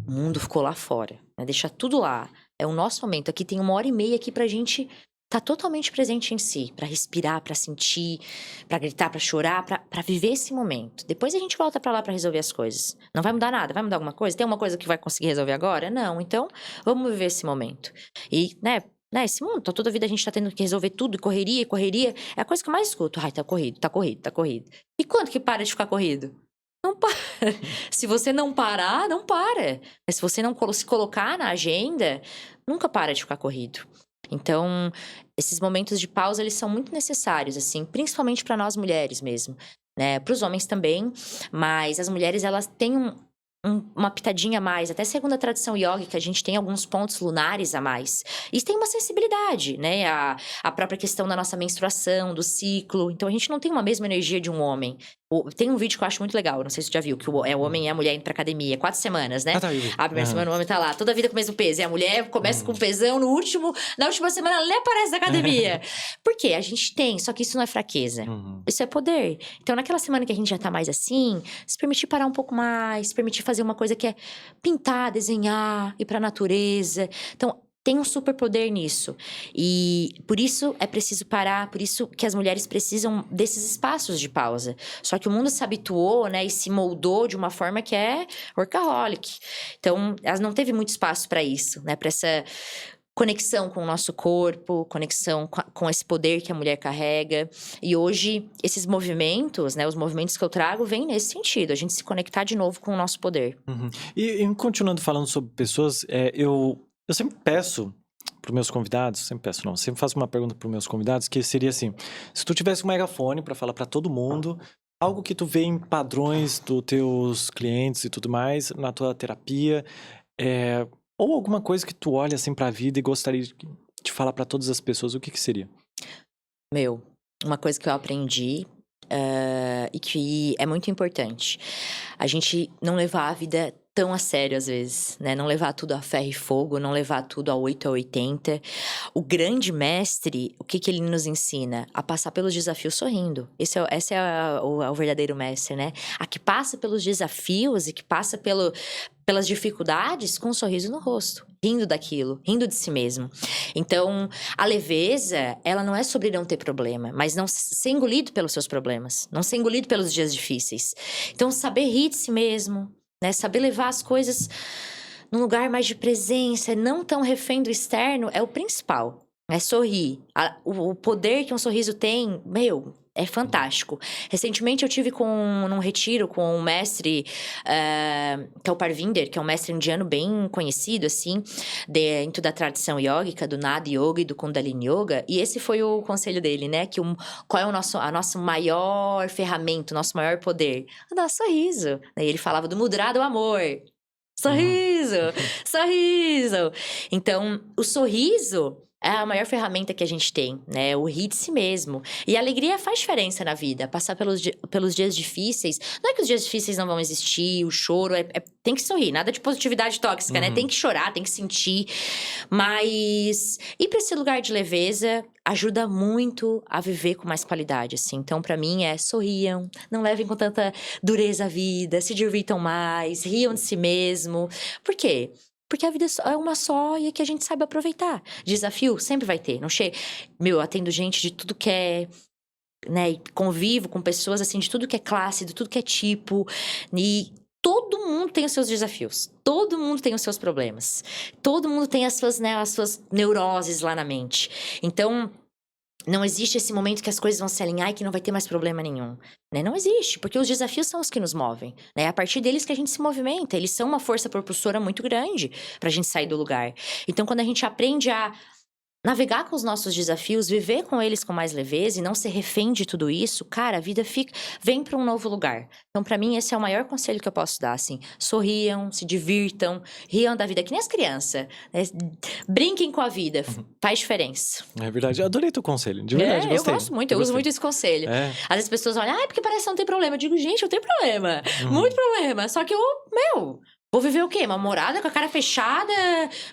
o mundo ficou lá fora, né? Deixa tudo lá. É o nosso momento. Aqui tem 1h30 aqui pra gente tá totalmente presente em si, pra respirar, pra sentir, pra gritar, pra chorar, pra viver esse momento. Depois a gente volta pra lá pra resolver as coisas. Não vai mudar nada, vai mudar alguma coisa? Tem uma coisa que vai conseguir resolver agora? Não. Então, vamos viver esse momento. E, né, esse mundo, toda a vida a gente tá tendo que resolver tudo, correria, é a coisa que eu mais escuto. Ai, tá corrido. E quando que para de ficar corrido? Não para. Se você não parar, não para. Mas se você não se colocar na agenda, nunca para de ficar corrido. Então, esses momentos de pausa, eles são muito necessários, assim, principalmente para nós mulheres mesmo, né? Para os homens também, mas as mulheres, elas têm uma pitadinha a mais, até segundo a tradição yógica, a gente tem alguns pontos lunares a mais. E tem uma sensibilidade, né? A própria questão da nossa menstruação, do ciclo. Então, a gente não tem uma mesma energia de um homem. Tem um vídeo que eu acho muito legal, não sei se você já viu, que o homem e a mulher indo pra academia, 4 semanas, né? A primeira semana o homem tá lá, toda a vida com o mesmo peso. E a mulher começa com pesão, na última semana ela nem aparece na academia. Por quê? A gente tem, só que isso não é fraqueza. Isso é poder. Então, naquela semana que a gente já tá mais assim, se permitir parar um pouco mais, se permitir fazer uma coisa que é pintar, desenhar, ir pra natureza. Então, tem um superpoder nisso. E por isso é preciso parar, por isso que as mulheres precisam desses espaços de pausa. Só que o mundo se habituou, né, e se moldou de uma forma que é workaholic. Então, elas não teve muito espaço para isso, né, para essa conexão com o nosso corpo, conexão com esse poder que a mulher carrega. E hoje, esses movimentos, né, os movimentos que eu trago, vêm nesse sentido. A gente se conectar de novo com o nosso poder. E continuando falando sobre pessoas, eu sempre peço para os meus convidados, sempre faço uma pergunta para os meus convidados, que seria assim, se tu tivesse um megafone para falar para todo mundo, algo que tu vê em padrões dos teus clientes e tudo mais, na tua terapia, ou alguma coisa que tu olha assim para a vida e gostaria de falar para todas as pessoas, o que seria? Uma coisa que eu aprendi e que é muito importante. A gente não levar a vida tão a sério às vezes, né? Não levar tudo a ferro e fogo, não levar tudo a 8 a 80. O grande mestre, o que ele nos ensina? A passar pelos desafios sorrindo. Esse é o verdadeiro mestre, né? A que passa pelos desafios e que passa pelas dificuldades com um sorriso no rosto, rindo daquilo, rindo de si mesmo. Então, a leveza, ela não é sobre não ter problema, mas não ser engolido pelos seus problemas, não ser engolido pelos dias difíceis. Então, saber rir de si mesmo, né? Saber levar as coisas num lugar mais de presença, não tão refém do externo, é o principal. É sorrir. O poder que um sorriso tem, é fantástico. Recentemente eu tive num retiro com um mestre, que é o Parvinder, que é um mestre indiano bem conhecido, assim, dentro da tradição yógica, do Nada Yoga e do Kundalini Yoga. E esse foi o conselho dele, né? Qual é a nossa maior ferramenta, o nosso maior poder? O nosso sorriso. E ele falava do mudra do amor. Sorriso! Sorriso! Então, o sorriso é a maior ferramenta que a gente tem, né? O rir de si mesmo. E a alegria faz diferença na vida. Passar pelos dias difíceis. Não é que os dias difíceis não vão existir, o choro tem que sorrir. Nada de positividade tóxica, né? Tem que chorar, tem que sentir. Mas ir pra esse lugar de leveza ajuda muito a viver com mais qualidade, assim. Então, pra mim, sorriam, não levem com tanta dureza a vida, se divirtam mais, riam de si mesmo. Por quê? Porque a vida é uma só e é que a gente sabe aproveitar. Desafio sempre vai ter. Não chega. Eu atendo gente de tudo que é, né? Convivo com pessoas assim de tudo que é classe, de tudo que é tipo. E todo mundo tem os seus desafios. Todo mundo tem os seus problemas. Todo mundo tem as suas neuroses lá na mente. Então, não existe esse momento que as coisas vão se alinhar e que não vai ter mais problema nenhum, né? Não existe, porque os desafios são os que nos movem, né? É a partir deles que a gente se movimenta. Eles são uma força propulsora muito grande pra gente sair do lugar. Então, quando a gente aprende a navegar com os nossos desafios, viver com eles com mais leveza e não ser refém de tudo isso, cara, a vida vem pra um novo lugar. Então, pra mim, esse é o maior conselho que eu posso dar, assim. Sorriam, se divirtam, riam da vida, que nem as crianças, né? Brinquem com a vida, faz diferença. É verdade, eu adorei teu conselho, de verdade, gostei. Eu gosto muito, eu uso muito esse conselho. Às vezes as pessoas olham, porque parece que não tem problema. Eu digo, gente, eu tenho problema, muito problema. Só que vou viver o quê? Uma morada com a cara fechada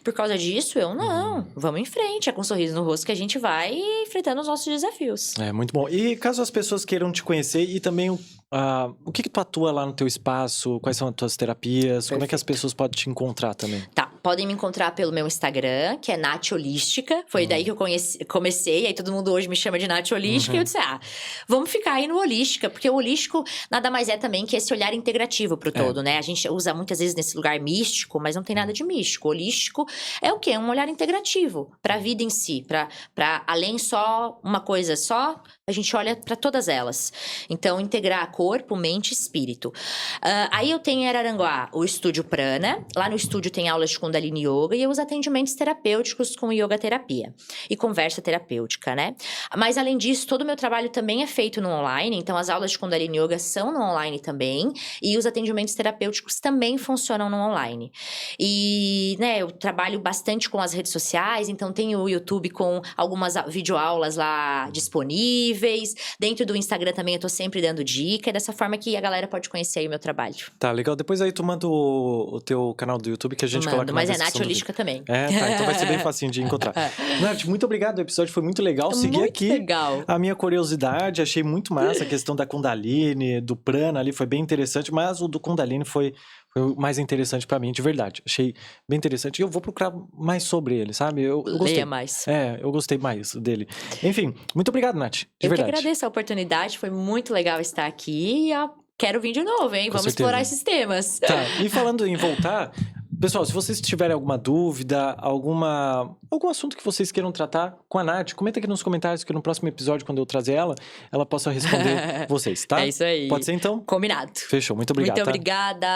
por causa disso? Eu não. Vamos em frente. É com um sorriso no rosto que a gente vai enfrentando os nossos desafios. É, muito bom. E caso as pessoas queiram te conhecer e também o que tu atua lá no teu espaço, quais são as tuas terapias, Perfeito. Como é que as pessoas podem te encontrar também? Tá, podem me encontrar pelo meu Instagram, que é Nath Holística. Foi daí que eu comecei, aí todo mundo hoje me chama de Nath Holística. E eu disse, vamos ficar aí no holística, porque o holístico nada mais é também que esse olhar integrativo pro todo, né? A gente usa muitas vezes nesse lugar místico, mas não tem nada de místico. Holístico é o quê? Um olhar integrativo pra vida em si, pra além só uma coisa só, a gente olha pra todas elas. Então, integrar corpo, mente e espírito. Aí eu tenho em Araranguá o Estúdio Prana. Lá no estúdio tem aulas de Kundalini Yoga e os atendimentos terapêuticos com yoga terapia e conversa terapêutica, né? Mas além disso, todo o meu trabalho também é feito no online. Então, as aulas de Kundalini Yoga são no online também e os atendimentos terapêuticos também funcionam no online. E, né, eu trabalho bastante com as redes sociais, então tenho o YouTube com algumas videoaulas lá disponíveis. Dentro do Instagram também eu tô sempre dando dica. É dessa forma que a galera pode conhecer aí o meu trabalho. Tá, legal. Depois aí tu manda o teu canal do YouTube que a gente coloca na descrição. Mas é Nath Holística também. Tá. Então vai ser bem facinho de encontrar. Nath, muito obrigado. O episódio foi muito legal. Segui muito aqui legal. A minha curiosidade. Achei muito massa a questão da Kundalini, do Prana ali. Foi bem interessante. Mas o do Kundalini foi o mais interessante pra mim, de verdade. Achei bem interessante. E eu vou procurar mais sobre ele, sabe? Eu gostei. Leia mais. Eu gostei mais dele. Enfim, muito obrigado, Nath. De verdade. Eu que agradeço a oportunidade. Foi muito legal estar aqui. E quero vir de novo, hein? Vamos explorar esses temas. Tá, e falando em voltar... Pessoal, se vocês tiverem alguma dúvida, algum assunto que vocês queiram tratar com a Nath, comenta aqui nos comentários que no próximo episódio, quando eu trazer ela possa responder vocês, tá? É isso aí. Pode ser então? Combinado. Fechou, muito obrigado. Muito obrigada.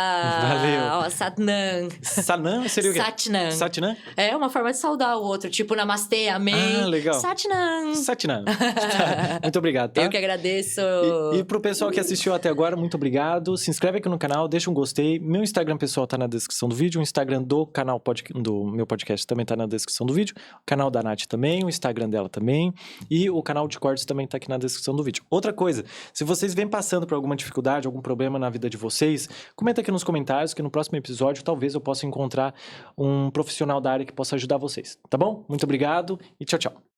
Valeu. Satnam. Satnam seria o quê? Satnam. Satnam? É uma forma de saudar o outro, tipo namastê, amém. Legal. Satnam. Satnam. Muito obrigado, tá? Eu que agradeço. E pro pessoal que assistiu até agora, muito obrigado. Se inscreve aqui no canal, deixa um gostei. Meu Instagram pessoal tá na descrição do vídeo. O Instagram do canal do meu podcast também tá na descrição do vídeo. vídeo, o canal da Nath também, o Instagram dela também, e o canal de cortes também tá aqui na descrição do vídeo. Outra coisa, se vocês vêm passando por alguma dificuldade, algum problema na vida de vocês, comenta aqui nos comentários que no próximo episódio talvez eu possa encontrar um profissional da área que possa ajudar vocês, tá bom? Muito obrigado e tchau, tchau.